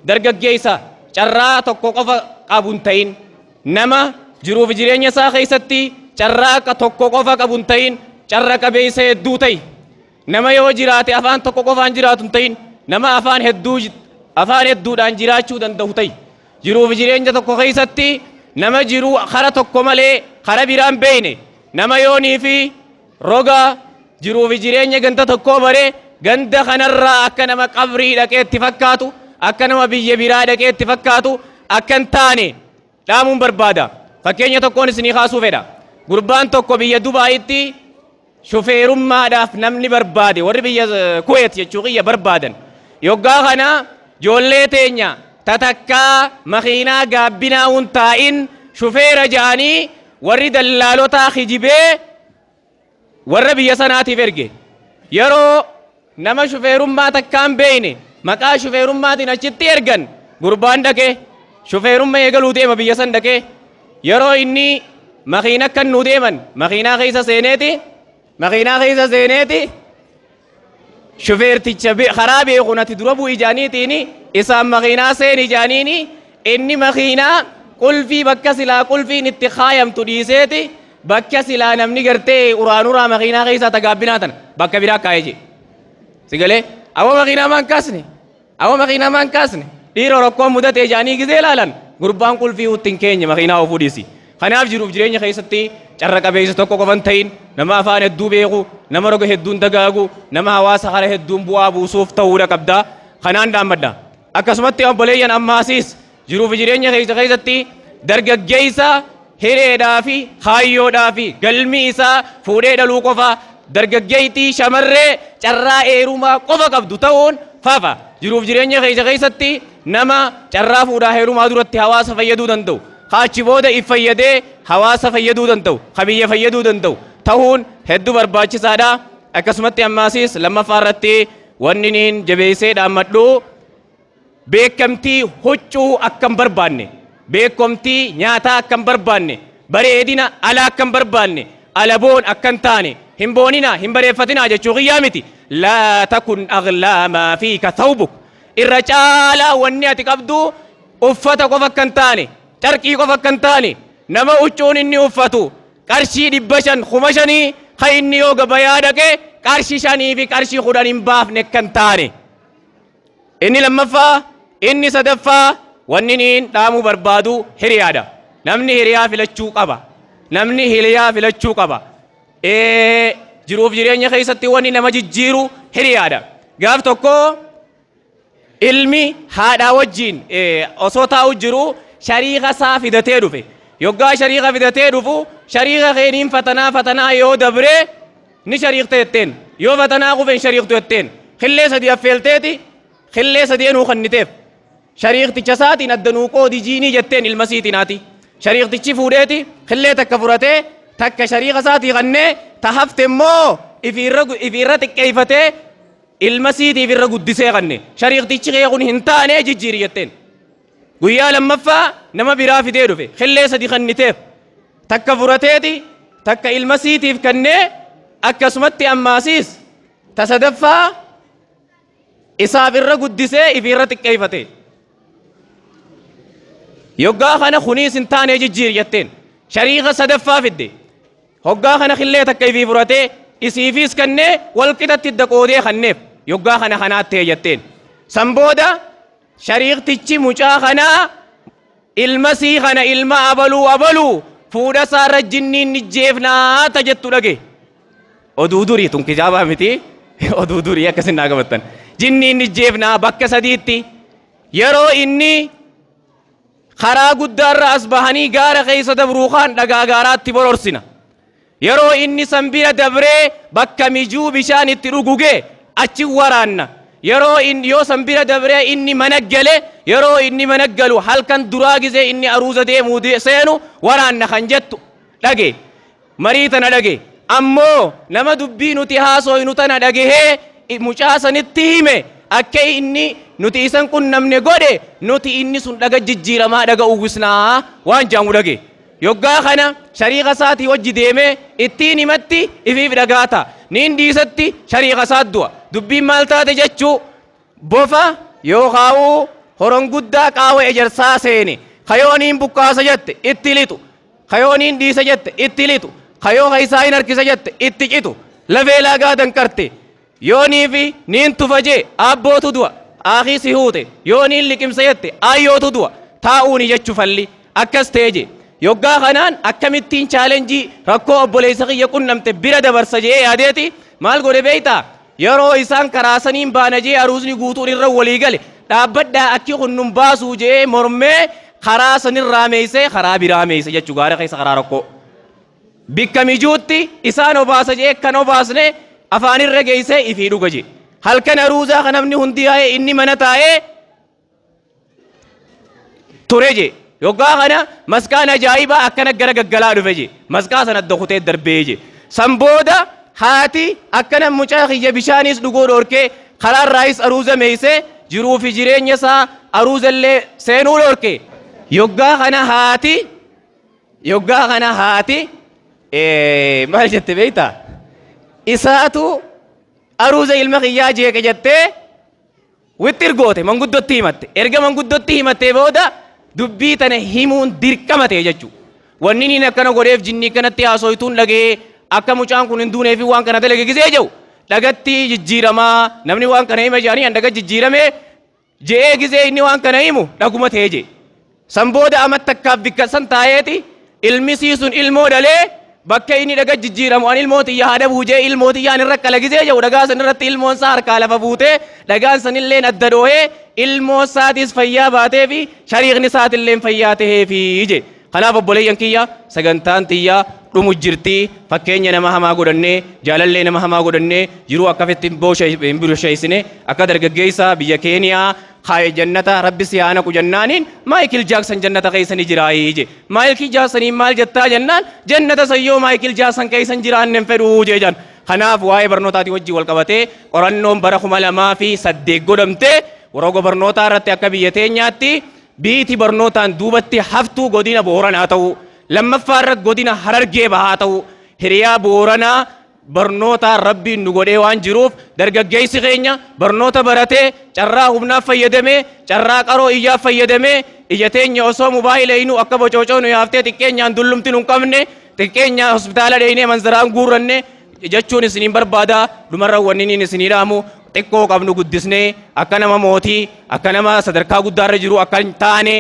G: dargaggeessa carraa tokko qofa qabu hin ta'in, nama jiruuf jireenya isaa keessatti carraa tokko qofa qabu hin ta'in, carra qabeessa hedduu ta'i. Nama yoo jiraate afaan tokko qofaan jiraatu hin ta'in, nama afaan hedduudhaan jiraachuu danda'u ta'i. Jiruuf jireenya tokko keessatti nama jiruu kara tokko malee kara biraan beeyne, nama yoonii fi roga jiruuf jireenya ganda tokkoo baree ganda kanarraa akka nama qabrii dhaqee itti fakkaatu, akka nama biyya biraa dhaqee itti fakkaatu akka hin taane dhaamuun barbaada. Fakkeenya tokkoon isinii kaasuu fedha. Gurbaan tokko biyya Dubaayitti shufeerummaadhaaf namni barbaade, warri biyya Kuweet jechuu kiyya barbaadan. Yoggaa kana ijoollee teenya tatakkaa makiinaa gaabbinaa hin taa'in shufeera ja'anii warri dallaalotaa kijibee warra biyya sanaatiif erge. Yeroo nama shufeerummaa takkaan beeyne maqaa shufeerummaatiin achitti ergan gurbaan dhaqee shufeerummaa eegaluu deema biyya san dhaqee. Yeroo inni makiina kan nu deeman makiinaa keessa seeneeti shufeerticha karaa beekun ati dura bu'i jaaniitiin isaan makiinaa seeni jaaniini inni makiinaa qulfii bakka silaa qulfiin itti kaayamtu dhiiseeti bakka silaa namni gartee uraanuraa makiinaa keessaa tagaabbinaa tana bakka biraa kaayee jee. Sigalee awwa makiinaa maan kaasne dhiiroo rakkoon mudatee jaanii gizee ilaalan gurbaan qulfii uttiin keenya makiinaa ofuu dhiisi. Kanaaf jiruuf jireenya keessatti carra qabeessa tokko qofan ta'in, nama afaan hedduu beeku, nama roga hedduun dagaagu, nama hawaasa hara hedduun bu'aa buusuuf ta'uudha qabda. Kanaan dhaammadha. Akkasumatti obboleeyyan ammaasiis jiruuf jireenya keessatti dargaggeessa hireedhaa fi haayyoodhaa fi galmi isaa fuudhee dhaluu qofa, dargaggeettii shamarree carraa eerumaa qofa qabdu ta'uun fafa. Jiruuf jireenya keessatti nama carraa fuudhaa heerumaa duratti hawaasa fayyaduu danda'u, kaachi booda if fayyadee hawaasa fayyaduu danda'u, biyya fayyaduu danda'u ta'uun hedduu barbaachisaadha. Akkasumatti ammaasiis lammaffaa irratti wanni niin jabeessee dhaammadhu beekamtii huccuu akka hin barbaanne, beekamtii nyaataa akka hin barbaanne, bareedina alaa akka hin barbaanne, alaboon akka hin taane, hin boonina hin bareeffatina jechuu kiyyaa miti. Laa takun aghlaamaa fiika thawbuk. Irra caalaa wanni ati qabdu uffata qofa akka hin taane, carqii qofa akka hin taane, nama huccuun inni uffatu qarshii 500 kan inni yoo gabayaa dhaqe qarshii 5 fi qarshii 10 hin baafne akka hin taane. Inni lammaffaa, inni sadaffaa wanni niin dhaamuu barbaadu hiriyaadha. Namni hiriyaa filachuu qaba. Jiruuf jireenya keessatti wanni nama jijjiiru hiriyaadha. Gaaf tokko ilmi haadhaa wajjin osoo taa'u jiru shariika isaa fidatee dhufe. Yoggaa shariika fidatee dhufu shariika keeniin fatanaa yoo dabre ni shariikte jetteen, yoo fatanaa kufe hin shariiktu jetteen. Khillee sadii affeelteeti khillee sadeenuu kanniteef shariikticha isaatiin addanuu qoodi jiinii jetteen ilma siitinaati. Shariiktichi fuudheeti khillee takka furatee takka shariika isaatii kannee tahafte immoo ifiirra xiqqeeffatee ilma siitiif irra guddisee kanne. Shariiktichi kee kun hin taane jijjiiri jetteen. Guyyaa lammaffaa nama biraa fidee dhufe khillee sadii kanniteef takka furateeti takka ilma siitiif kannee akkasumatti ammaasiis tasadaffaa isaaf irra guddisee ifiirra xiqqeeffate. Yoggaa kana kuniis hin taane jijjiiri jetteen. Shariika sadaffaa fidde. Hoggaa kana khillee takka ifii furatee isiifis kannee walqixatti daqoodee kanneef. Yoggaa kana kanaattee jetteen. San booda shariiktichi mucaa kanaa ilma sii kana ilma abaluu fuudha isaarra jinniin nijjeefnaa jettu dhage. Oduu durii tun kijaabaa miti. Oduu durii akkasin naa qabattan. Jinniin nijjeefnaa bakka sadiitti yeroo inni karaa guddaarra as bahanii gaara keessa dabruu kaan dhagaa gaaraatti bororsina yeroo inni sanbira dabree bakka mijuu bishaan itti dhugugee achi waraanna yeroo inni yoo sanbira dabree inni managgale yeroo inni managgalu halkan duraa gizee inni aruuza deemuu seenu waraanna kan jettu dhage marii tana dhage ammoo nama dubbii nuti haasoynu tana dhagehee mucaasanitti hime akka inni nuti isan kun namne godhe nuti inni sun dhaga jijjiiramaa dhaga uwwisnaa waan jaamu dhage yoggaa kana shariika isaatii wajji deemee ittiin himatti ifiif dhagaata niin dhiisatti shariika isaat du'a dubbiin maal taate jechuu bofa yookaa'uu horon guddaa qaawwa ejersaa seene kayooniin bukkaasa jette itti lixu kayooniin dhiisa jette itti lixu kayoo kaysaa hin harkisa jette itti citu lafee laagaa dankarte yoonii fi niin tufajee abbootu du'a aakii si huute yooniin liqimsa jette ayyootu du'a taa'uuni jechu falli akkas teeje yoggaa kanaan akkamittiin chaalenjii rakkoo obboleessa kiyya qunnamte bira dabarsa jee yaadeeti maal godhe beeytaa yeroo isaan karaasaniin baana jee aruusni guutuun irra walii gale dhaabbadhaa akki kunnun baasuu jee mormee karaa sanirraa meeysee karaa biraa meeyse jechuu gaara keessa karaa rakkoo bikka mijuutti isaan obaasa jee kan obaasne afaanirra geeysee ifii dhuga jee halkan aruuzaa kan namni hundi yaa'ee inni mana taa'ee ture jee yoggaa kana maskaan ajaa'ibaa akkana gara gaggalaa dhufe jee maskaa sana dokutee darbee jee san booda haati akkana mucaa kiyya bishaanis dhuguu dhorkee karaarraayis aruuza meeysee jiruu fi jireenya isaa aruuzallee seenuu dhorke yoggaa kana haati maal jette beeytaa isaatu aruuza ilma kiyyaa jeeqe jettee witti ergoote manguddotti himatte erga manguddotti himattee booda dubbii tana himuun dirqama ta'e jechuudha wanni niin akkana godheef jinnii kanatti haasoytuun dhagee akka mucaan kun hin duunee fi waan kana dalage gisee jiru dhagatti jijjiiramaa namni waan kana hima jedhanii an dhaga jijjiiramee je'ee gisee inni waan kana himu dhaguma ta'e jee san booda amma takkaaf bikka san taa'eeti ilmi siisun ilmoo dhalee bakka inni dhaga jijjiiramu an ilmootiyyaa haadha buujee ilmootiyyaan irra qalagisee jiru dhagaa san irratti ilmoon isaa harkaa lafa buutee dhagaan sanilleen adda dhoohee ilmoo isaatis fayyaa baatee fi shariikni isaatilleen fayyaa tahee fi je kanaaf obboleeyyan kiyya sagantaan tiyyaa dhumu jirtii fakkeenya nama hamaa godhannee jaalallee nama hamaa godhannee jiruu akkafitti hin busheessine akka dargaggeessa biyya keeniyaa kaaye jannata rabbi siyaana ku jannaaniin maayikil jaaksan jannata keeysani jiraayii je maayikil jaaksaniin maal jettaa jennaan jannata sayyoo maayikil jaaksan keeysan jiraannen fedhuu je jan kanaaf waa'ee barnootaatii wajjii wal qabatee qorannoon bara 2008 godhamte waroo barnootaa irratti akka biyya teenyaatti biiti barnootaan duubatti haftuu godina booranaa ta'u lammaffaa irratti godina harargee bahaa ta'u hiriyaa booranaa barnoota rabbiin nu godhee waan jiruuf dargaggeessi keenya barnoota baratee carraa humnaaf fayyadamee carraa qaroo iyyaaf fayyadamee ija teenya osoo mobaayila inuu akka bocoocoo nu yaaftee xiqqeenyaan dullumti nu qabne xiqqeenya hospitaala dheenee manzaraan guurranne jechuun isiniin barbaada dhumarra wanni niin isinii dhaamu xiqqoo qabnu guddisnee akka nama mootii akka nama sadarkaa guddaarra jiru akka hin taane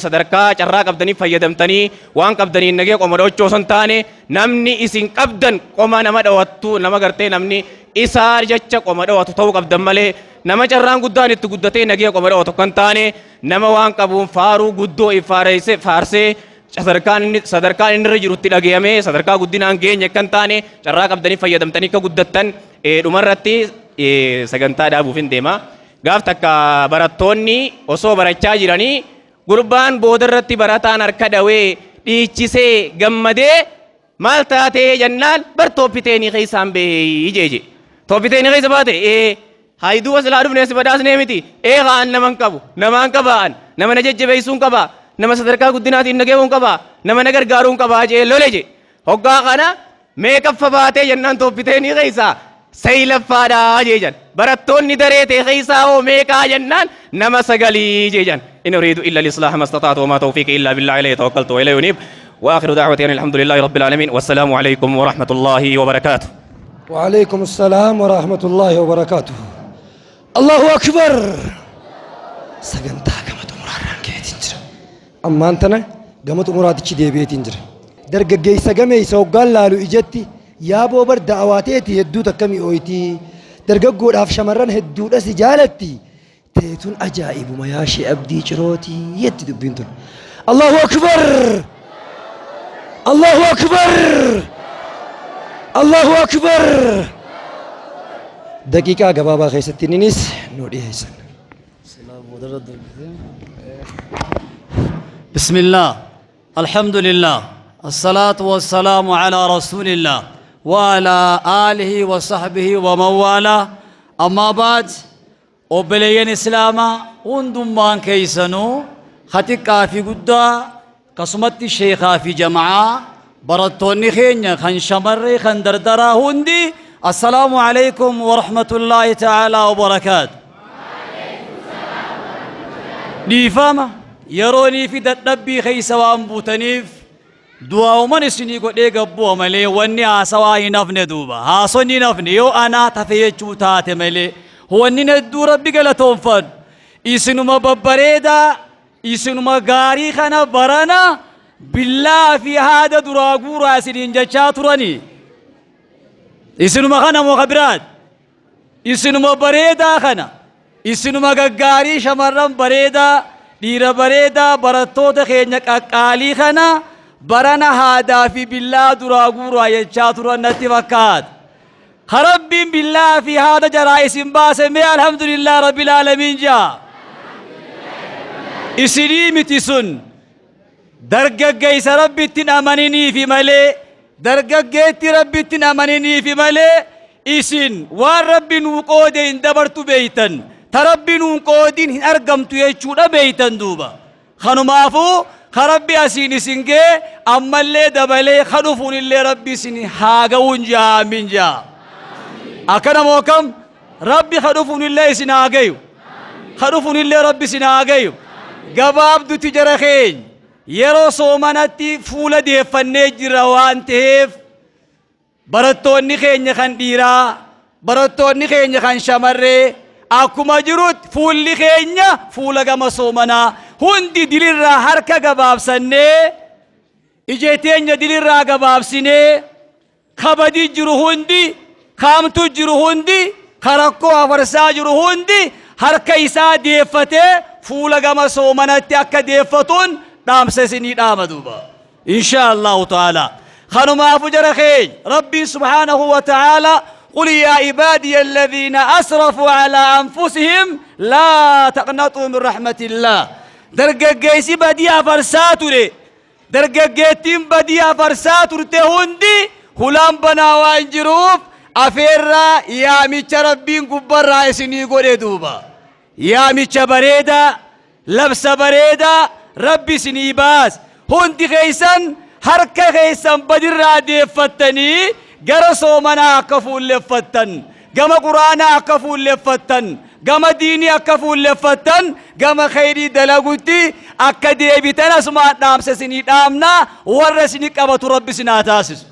G: sadarkaa carraa qabdanii fayyadamtanii waan qabdaniin nagee qoma dhawachoo san taane namni isin qabdan qoma nama dhawattu nama gartee namni isaa jecha qoma dhawatu ta'uu qabdan malee nama carraan guddaan itti guddatee nagee qoma dhawatu kan taane nama waan qabuun faaruu guddoo faarsee sadarkaan inni irra jirutti dhagayamee sadarkaa guddinaan geenye kan taane carraa qabdanii fayyadamtanii akka guddattan dhumarratti sagantaa dhaabuuf hin deema gaaf takka barattoonni osoo barachaa jiranii gurbaan boodarratti barataan harka dhawee dhiichisee gammadee maal taatee jennaan bar toophiteenii keessaan bahee jeeje toophiteenii keessa baate haayiduu wasilaa dhufnee si badhaasnee miti kaan naman qabu namaan qabaan nama na jajjabeessuun qabaa nama sadarkaa guddinaatiin nageewuun qabaa nama na gargaaruun qabaa jee lole je hoggaa kana meeqaffa baatee jennaan toophiteenii keessaa saylaffaadhaa jeejan barattoonni daree ta'e keessaa hoo meeqaa jennaan nama 9 jeejan in uriidu illa al-islaaha mastata'tu wa maa tawfiiqi illaa billahi alayhi tawakkaltu wa ilayhi uniib wa aakhiru da'watii alhamdulillahi rabbil aalamiin wassalaamu alaykum wa rahmatullahi wa barakaatuh
D: وعليكم السلام ورحمة الله وبركاته الله أكبر سجنتا كما تمرارن كيتنجر أما أنتنا كما تمرات تشدي بيتنجر درج جي سجمي سوقال لالو إجتي يا بوبر دعواتي هدو تكمي أويتي درج جود أف شمرن هدو رأس جالتي تيتون أجائب ما ياشي أبدي جروتي يدي دبينتون الله أكبر الله أكبر الله أكبر دقيقة قبابا خيستي نينيس نوري هيسن
H: بسم الله الحمد لله الصلاة والسلام على رسول الله وعلى آله وصحبه ومن والاه أما بعد وبلين إسلاما وندمان كيسنو خطيقا في قدا قسمت الشيخا في جماعة برطوني خينيا خان شمري خان دردرا هندي السلام عليكم ورحمة الله تعالى وبركاته ديفاما يروني في دتنبي خيس وأنبوتنيف دعاء من سني قد يقبوا ملي واني عسواي نفن دوبا هاسوني نفن يو أنا تفيجو تات ملي هو اني ندو ربي قلتهم فن إسنو ما ببريدا إسنو ما غاري خنا برانا بالله في هذا دراغور أسنين جاتوراني إسنو ما خنا مخبرات إسنو ما بريدا خنا إسنو ما غاري شمرم بريدا دير بريدا براتوت خينك أقالي خنا برنا هذا في بالله دراغور أيجاتوران نتفكات خرب بالله في هذا جرائس باسم الحمد لله رب العالمين جاء إسليم تسن درجة جيس ربي تنامني في ملء درجة جيت ربي تنامني في ملء إسن والرب نوقودين دبرت بيتا تربي نوقودين أرقمت يجود بيتا دوبا خنو مافو خربي أسين سنجي أما اللي دبلي خلفون اللي ربي سن حاجون جا من جا أكنا موكم ربي خلفون اللي سناجيو خلفون اللي ربي سناجيو جباب دو تجرخين يرو صومانتي فولا دي فنيج روان تهف براتوني خين يخان ديرا براتوني خين يخان شمري أكو مجرود فولي خين فولا جما صومانا هندي دليل حركة جباب سنة إجتين دليل جباب سنة خبدي جرو هندي خامتو جرو هندي خرقو أفرسا جرو هندي حركة إسا ديفته فولا جما صومانا تأكد ديفتون دام سسني دام دوبا إن شاء الله تعالى خانو ما فجر خير ربي سبحانه وتعالى قل يا عبادي الذين أسرفوا على أنفسهم لا تقنطوا من رحمة الله درجة جيسي بديا فرساتو لي درجة جيتين بديا فرساتو تهندي هلام بنا وانجروف أفيرا يا ميتش ربين كبر رايسني قولي دوبا يا ميتش بريدا لبس بريدا ربي سنيباس هندي خيسان حركة خيسان بدر رادي فتني جرسو منا كفول لفتن جما قرآن كفول لفتن جما ديني كفول لفتن جما خيري دلغوتي أكدي بيتنا سما نام سسني نامنا ورسني كبت ربي سناتاسس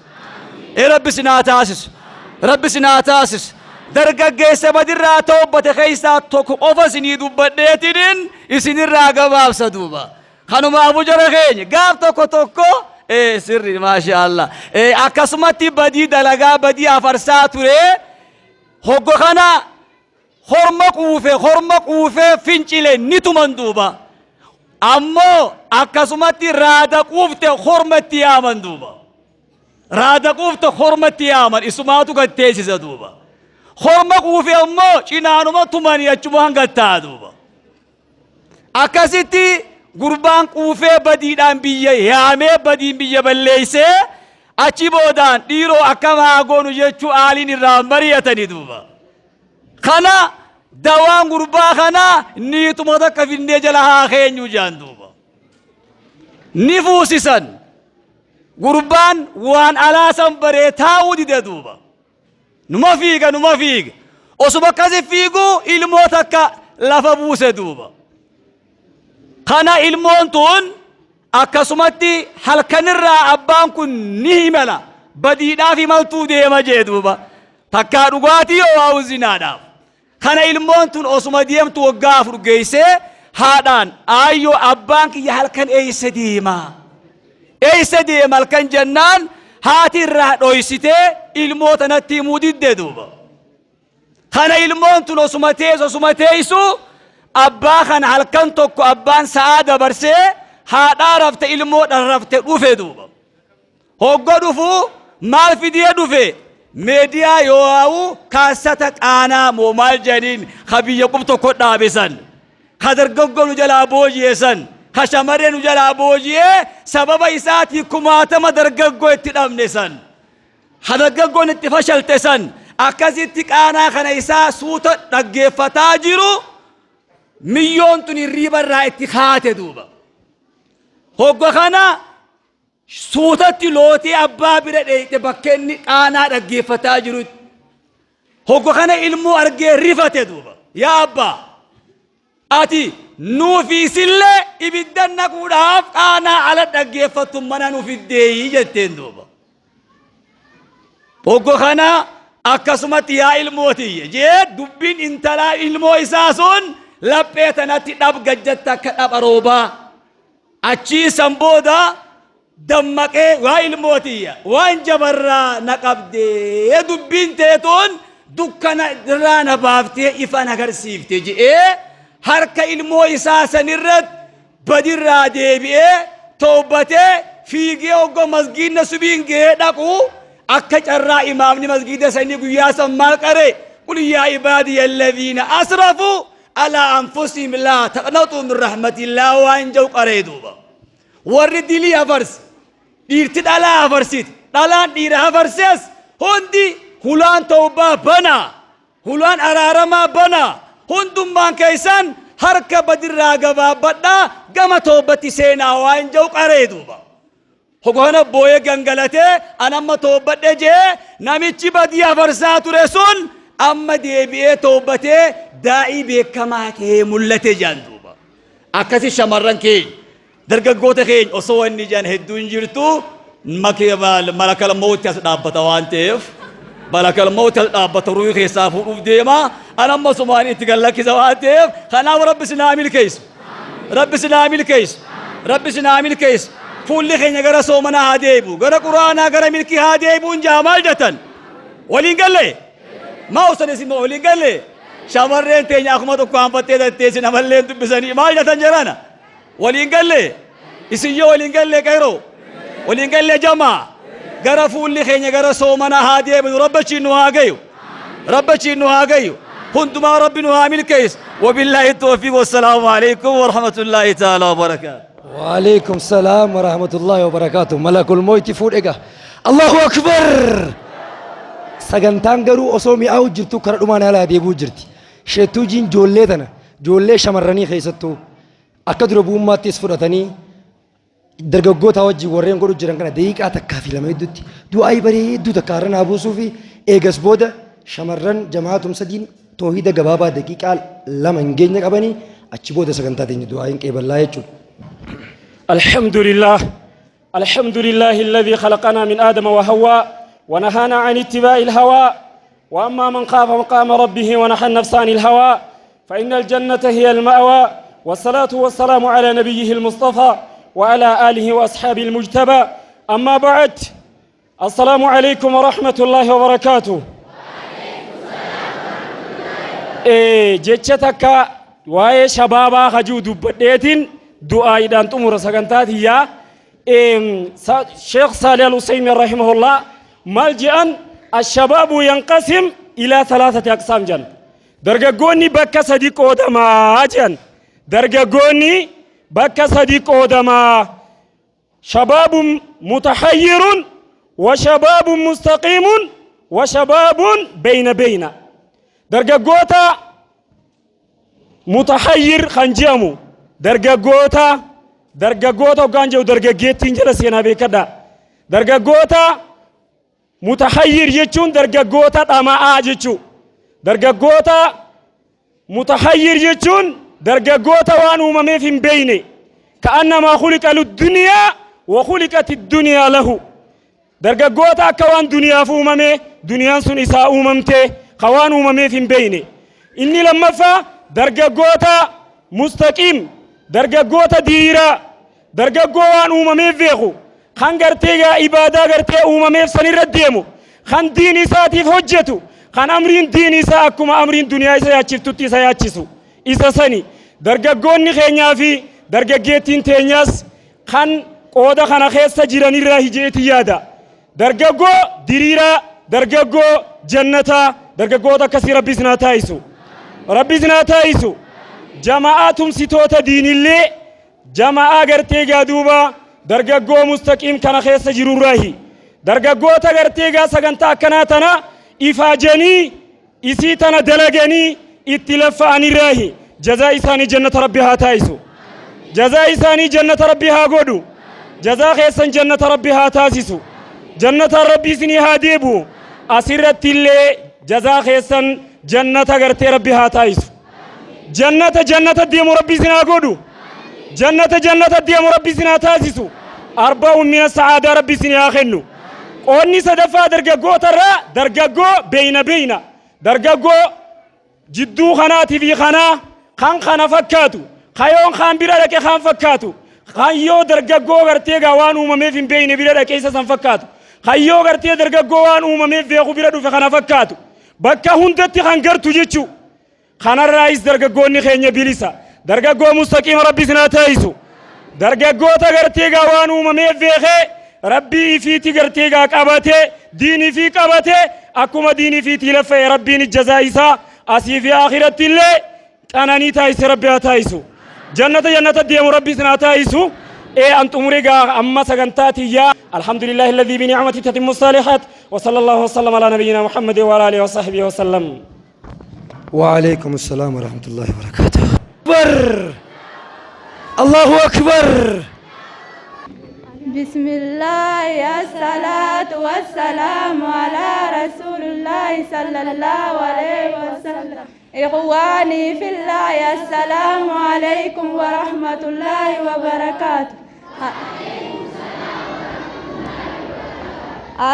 H: إيه ربي سناتاسس ربي سناتاسس درجة جيسة بدر راتو بتخيسات توك أوفسني دوبديتين إسني راجع سدوبا خانو ما أبو جرخين قاب توكو إيه سري ما شاء الله إيه أكسمتي بدي دلغا بدي أفرسات وري هوغو خانا خرمق وفي فينشيلي نيتو مندوبا أمو أكسمتي رادا قوفت خرمتي آمن دوبا رادا قوفت خرمتي آمن اسماتو قد تيسي زدوبا خرمق وفي أمو چنانو ما تماني أجمعان قد تادوبا أكسيتي قربان قوفي بديدان بيا يامي بدين بيا بليسي أچي بودان ديرو أكما أغونو يچو آلين الرامبرية دوبا خنا دوان قربا خنا نيتو مدك في النجلها خينيو جان دوبا نفوسسن قربان وان ألاسن بريتاو دي دوبا نما فيق وسبكازي فيقو إلموتك لفبوس دوبا خنا المونتون أكسمتي هل كان الرا أبان كن نهملا بدينا في ملتو دي مجدوبا تكارغاتي أو زنادا خنا المونتون أسمى ديم توقف رجيسه هادان أيو أبان كي هل كان أي سديما هل كان جنان هاتي الرا رويسته الموت نتي مودي دوبا خنا المونتون أسمى تيسو أبا خان هلكن توكو أبان سعادة برسي هادا رفت إلمو رفت دوفي دوبا هوغو دوفو مال في دي دوفي ميديا يواو كاستك أنا مومال جنين خبي يقوم توكو دابسن خدر قوغو نجلا بوجيسن خشمرين نجلا بوجي سبب إساتي كماتما در قوغو اتدامنسن خدر قوغو نتفشلتسن أكاسيتك أنا خنا إسا سوتا نقفتا جيرو مليون تني ريبا رايتي خاتي دوبا هوغو خنا سوتا تلوتي أبا برد بكني أنا نقفتا جيرو هوغو خنا علمو أرقى ريفة دوبا يا أبا آتي نوفي سلة إبدان نقول هاف أنا على نقفة منا نوفي الدي جتين دوبا هوغو خنا أكسمت يا الموتي جد دبين انتلا المو إساسون لبيتنا تناب جدتا كتاب أروبا أتشي سنبودا دمك وهاي الموتي وان جبرا نقبدي دبين تيتون دكنا درانا بافتي إفانا غرسيفتي جي هركا المو إساسا نرد بدر ديبي توبتي فيجي وقو مسجين نسبين جيداكو أكج الرأي إمامني مسجد سني قيا سمال كره قل يا عبادي الذين أسرفوا على أنفسهم لا تقنطوا من رحمة الله وأنجوا قريدوبا ورد لي أفرس ديرت على أفرسيت دلان دير أفرسيس هندي هلان توبا بنا هلان أرارما بنا هندم بان كيسان هركا بدر راغبا بدا قم توبتي سينا وأنجوا قريدوبا هوغانا بويه غنغلته انا ما توبته جي ناميچي بديا فرساتو رسول اما ديبيه توبته داعي بكما كي ملته جاندوبا اكاسي شمرن كي درغغوته كي اوسو اني جان هدون جيرتو مكي ملك الموت يسدابتا وانتف ملك الموت يسدابتا روي خيسافو ديما انا ما سماني تقلك زواتف خنا رب سنامي الكيس رب سنامي الكيس رب سنامي الكيس فول خينا غرا سومنا هاديبو غرا قرانا غرا ملكي هاديبو جمال جتن ولين قال لي ما وصل اسمه ولين قال لي شامرين تيني اخمد كوان فتي تيسن عملين تبسني ما جتن جرانا ولين قال لي اسيو ولين قال لي كايرو ولين قال لي جماعه غرا فول خينا غرا سومنا هاديبو ربچي نو هاغيو ربچي نو هاغيو كنتما ربنا عامل كيس وبالله التوفيق والسلام عليكم ورحمه الله تعالى وبركاته
D: وعليكم السلام ورحمة الله وبركاته ملك الموت فور إيجا الله أكبر سجنتان قرو أصومي أو جرتو كردمان على ديبو جرتي شتو جين جولة تنا جولة شمرني خيستو أكدر بوم تسفرتني درجو تاوجي ورين قرو جران كنا ديك أتكافي لما يدوتي دو أي بري دو تكارن أبو سوفي إيجاس بودا شمرن جماعة مسدين توحيد جبابا دقيقة لما نجينا كبني أتشبودا سجنتاتين دو أين كيبل لا يجون
I: الحمد لله الذي خلقنا من آدم وحواء ونهانا عن اتباع الهوى وأما من خاف مقام ربه ونحى النفس عن الهوى فإن الجنة هي المأوى والصلاة والسلام على نبيه المصطفى وعلى آله وأصحابه المجتبى أما بعد السلام عليكم ورحمة الله وبركاته جتشتك واي شبابا خجود بديتين دعاء دان تمر سكنتات يا شيخ صالح الحسيمي رحمه الله ملجأ الشباب ينقسم إلى ثلاثة أقسام جن درجوني بك صديق أودما جن درجوني بك صديق أودما شباب متحير وشباب مستقيم وشباب بين درجوتا متحير خنجامو درجوتا وغانجو درجيتين جرا سينا بكدا درجوتا متحير يجون درجوتا دما اجچو درجوتا متحير يجون درجوتا وانو ما في بيني كانما خلق للدنيا وخلقت الدنيا له درجوتا كوان دنيا فوممه دنيا سن اسا اممته خوان اممه في بيني اني لما فا درجوتا مستقيم درجوتا ديرا درجوان اممه فيخو خان غرتيغا عباده غرتي اممه سنير ديمو خان ديني ساتيف حجتو خان امرين ديني ساكما امرين دنيا سياچفتو سياچسو إذا سني dargaggoonni keenyaa fi dargaggeettiin teenyaas kan qooda kana keessa jiran irraa hijeeti yaada. Dargaggoo diriiraa, dargaggoo jannataa, dargaggoota akkasii rabbi isin haa taa'isu. Rabbi isin haa taa'isu. Jama'aa tumsitoota diinillee jama'aa gartee gaaduuba dargaggoo mustaqiim kana keessa jirurraahi. Dargaggoota gartee gaa sagantaa akkanaa tana ifaajanii isii tana dalaganii itti laffa'anirraahi. Jazaa isaanii jannata rabbi haa taa'isu. Jazaa isaanii jannata rabbi haa godhu. Jazaa keessan jannata rabbi haa taasisu. Jannata rabbi isinii haa deebu. Asirratti illee jazaa keessan jannata gartee rabbi haa taa'isu. Jannata deemu rabbi isin haa godhu. Jannata deemu rabbi isin haa taasisu. Arba'uun mina sa'aadaa rabbi isin haa kennu. Qoonni sadaffaa dargaggootarraa dargaggoo beeyna. Dargaggoo jidduu kanaatii fi kanaa kan kana fakkaatu. Kayoon kan bira dhaqe kan fakkaatu. Kayyoo dargaggoo gartee gaa waan uumameef hin beeyne bira dhaqe isa san fakkaatu. Kayyoo gartee dargaggoo waan uumameef beeku bira dhufe kana fakkaatu. Bakka hundatti kan gartu jechuu. Kanarraayis dargaggoonni keenya bilisa. Dargaggoo mustaqiima rabbi isin haa taa'isu. Dargaggoota gartee gaa waan uumameef beekee rabbii ifiiti gartee gaa qabatee diinii fi qabatee akkuma diinii fiitii laffa'e rabbiin jazaa isaa asii fi akhiratti illee qananii taa'ise rabbi haa taa'isu. Jannata deemu rabbi isin haa taa'isu. أنتم رجع أما سجنتاتي يا الحمد لله الذي بنعمته تتم الصالحات وصلى الله وسلم على نبينا محمد وعلى آله وصحبه وسلم.
D: وعليكم السلام ورحمة الله وبركاته. أكبر الله أكبر.
F: بسم الله الصلاة والسلام على رسول الله صلى الله عليه وسلم. إخواني في الله السلام عليكم ورحمة الله وبركاته.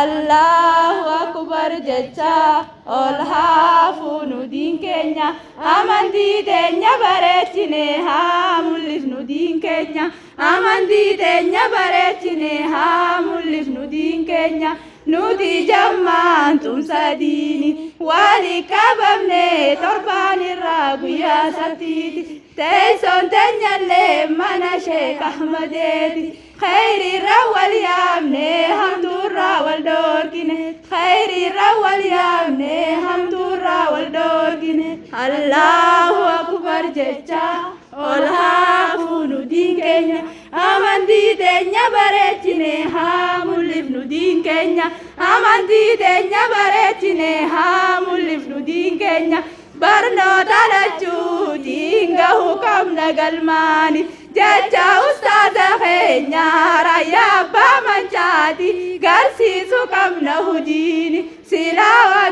F: الله أكبر جتا الهافون دين كينيا أمان دي دنيا بريتني هامولف ندين كينيا أمان دي دنيا بريتني هامولف ندين كينيا نودي جمان تم سديني والي كبمني ترباني الراب يا ستيتي تيسون تنيا اللي منا شيخ أحمديتي خير الرول يامني همدورا والدوركيني خير الرول يامني همدورا والدوركيني الله أكبر جتا والهافون دين كينيا أمان دي دنيا بريتني هامولف ندين كينيا أمان دي دنيا بريتني هامولف ندين كينيا برنو تلجو دينغا حكم نغلماني جاجا أستاذ خينيا رايا بامنجاتي غرسيسو كم نهديني سلاوة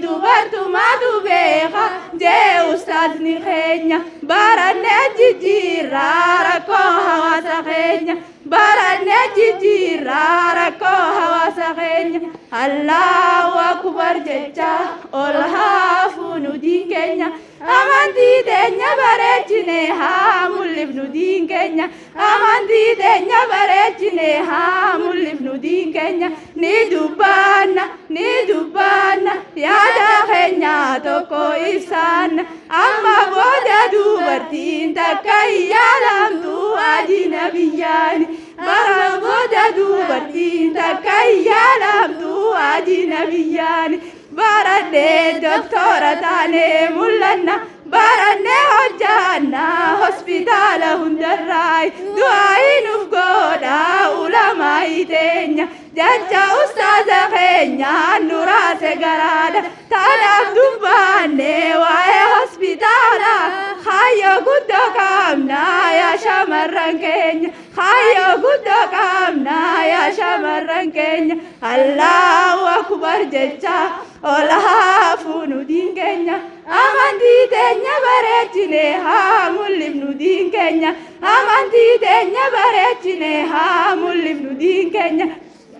F: دوبرتو ما دوبيخا جي أستاذ نخينيا برنو جيجيرا ركو هواسا خينيا برنو جيجيرا ركو هواسا خينيا الله أكبر جتا الهافون دين كينيا أمان دي دنيا بريتني هامول ابن دين كينيا أمان دي دنيا بريتني هامول ابن دين كينيا ندوبانا يا دخينيا توكو إفسان أما بودا دوبرتين تكاي يالام دو أجي نبياني برا بودا دوبرتين تكاي يالام دو أجي نبياني براني دكتورة تاني مولنا براني هجانا هوسبيتال هندراي دعاي نفقودا علماء تينيا جاجا أستاذ خينيا نوراس غرادا تاناف دباني واي هوسبيتالا خايو قدو كامنا يا شمران كينيا خايو قدو كامنا يا شمران كينيا الله أكبر جاجا الهافون دين كينيا أمان دي دنيا بريتني هامول ابن دين كينيا أمان دي دنيا بريتني هامول ابن دين كينيا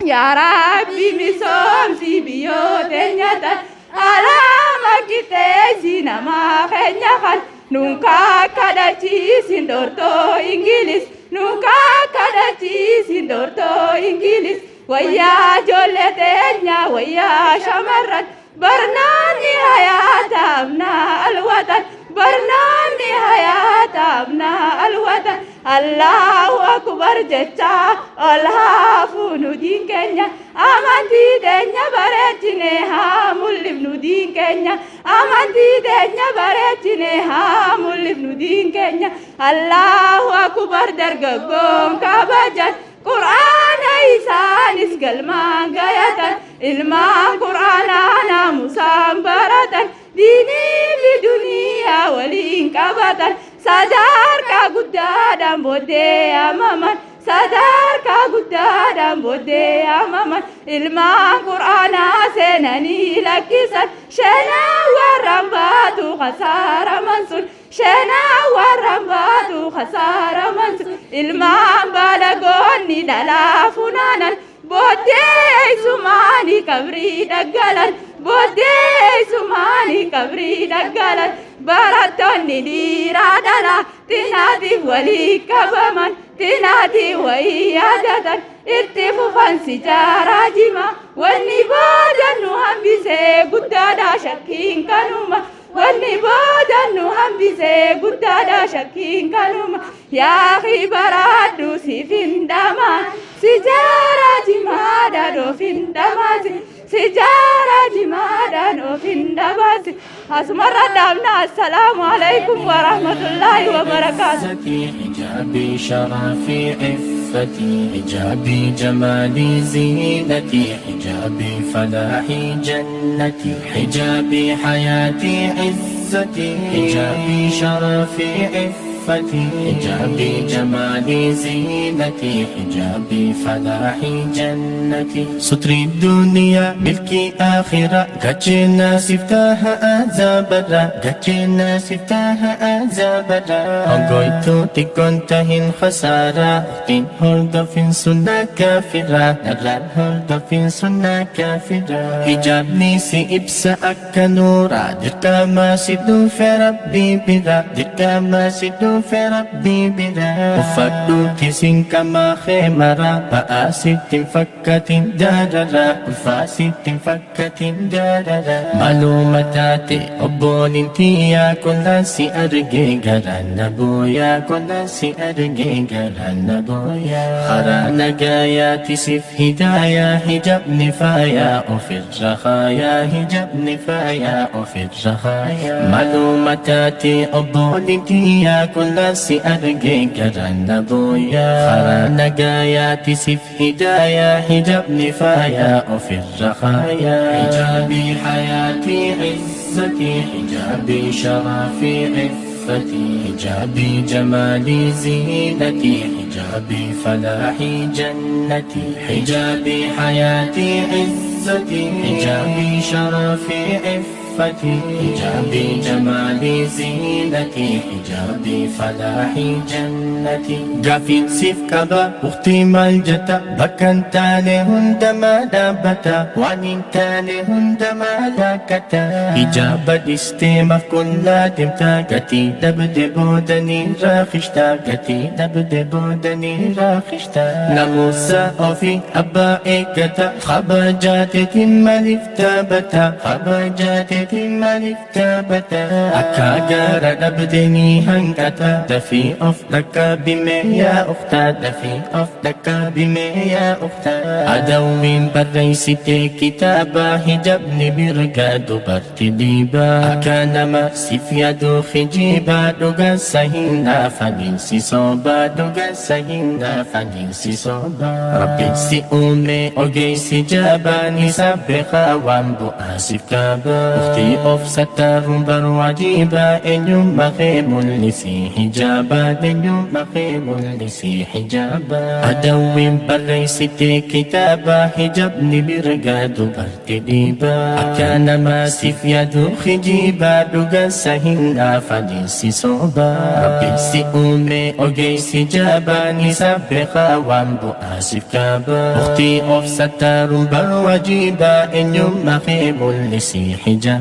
F: يا ربي مسوم في بيوتنا على ما كتيزينا ما خنيا خن نونكا كدتي سندورتو إنجليز نونكا كدتي سندورتو إنجليز ويا جولتنا ويا شمرت برناني حياة أبناء الوطن برنامج حياة أبناء الوطن الله أكبر جتا الله ندين كنيا أمانتي دنيا برتنها ملف ندين كنيا أمانتي دنيا برتنها ملف ندين كنيا الله أكبر درجكم كبجت قرآن إيسان إسقل ما قيتا إلما قرآن أنا مسامبرة ديني لدنيا ولين كبتا sadar ka guddaadhaan booddee amaman sadar ka guddaadhaan booddee amaman ilmaan qur'aanaa seenanii lakkisan shanaa warraan baatu khasaaraman sun shanaa warraan baatu khasaaraman sun ilmaan baalagoonni dhalaa funaanan booddee isumaani kabrii dhaggalan booddee isumaani kabrii dhaggalan barattoonni dhiiraa dhalaa tinaatiif walii qabaman tinaatiif wayii yaadatan itti fufansi jaaraa jima wanni booda nu hambisee guddaadhaa shakkiin kanuma wanni booda nu hambisee guddaadhaa shakkiin kanuma yaa baraadhu siif hin dhamaan si jaaraa jimaadha doof hin dhamaasi سجارة جمادا وفين دباسي أسمر دامنا السلام عليكم ورحمة الله وبركاته
J: حجابي شرفي عفتي حجابي جمالي زينتي حجابي فلاحي جنتي حجابي حياتي عزتي حجابي شرفي عفتي حجابي جمالي زينتي حجابي فلاحي جنتي ستر الدنيا ملكي آخرة قجنا سفتاها آزابرا قجنا سفتاها آزابرا أنقويتو تكون تهين خسارة أختين هردفين سنة كافرة نران هردفين سنة كافرة حجاب نيسي إبسا أكا نورا دكا ما سيدو في ربي بدا دكا ما سيدو في ربي بدا وفردو تسين كما خيمرا بآسيت فكة داررا وفاسيت فكة داررا معلوماتاتي أبون انتيا كل سي أرجي غرانا بويا كل سي أرجي غرانا بويا خرانا قاياتي سيف هدايا حجاب نفايا وفي الرخايا حجاب نفايا وفي الرخايا معلوماتاتي أبون انتيا كل سي أرجي غرانا بويا خرانا قاياتي سيف هدايا حجاب نفايا وفي الرخايا حجابي حياتي عزتي حجابي شرفي عفتي حجابي جمالي زينتي حجابي فلاحي جنتي حجابي حياتي عزتي حجابي شرفي عفتي حجابي جمالي زينتي حجابي فلاحي جنتي قافين سيف كبا اختي مالجتا بكن تاني هند ما دابتا وانين تاني هند ما لاكتا حجاب الاستيمة في كل دمتا قتي دبدبو دني راخشتا قتي دبدبو دني راخشتا نموسا وفي أبا إيكتا خبجات مالفتا بتا خبجات مالفتابتا أكاغار نبدني هنكتا دفي أفلك بمي يا أختا دفي أفلك بمي يا أختا أدو من بريستي كتابا حجابني برقادو برتديبا أكان ما سفيادو خجيبا دوغا سهينا فننسي صوبا دوغا سهينا فننسي صوبا ربي سي أمي أوغي سجابا نسابخا وانبو آسف كابا أختي أفسدت برواجيبا إنيوم مخيم لسي حجابا إنيوم مخيم لسي حجابا أدوين بريستي كتابا حجابني برقادو برتديبا أكان ما سفيادو خجيبا دوغا سهينا فننسي صوبا ربي سي أمي أوغي سجابا نسابخا وانبو آسف كابا أختي أفسدت برواجيبا إنيوم مخيم لسي حجابا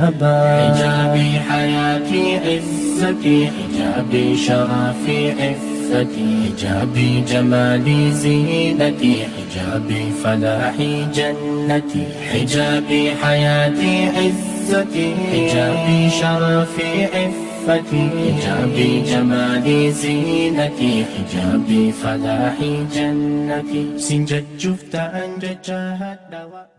J: حجابي حياتي عزتي حجابي شرفي عفتي حجابي جمالي زينتي حجابي فلاحي جنتي حجابي حياتي عزتي حجابي شرفي عفتي عفتي حجابي جمالي زينتي حجابي فلاحي جنتي سنجد شفت أنجد جاهد دواء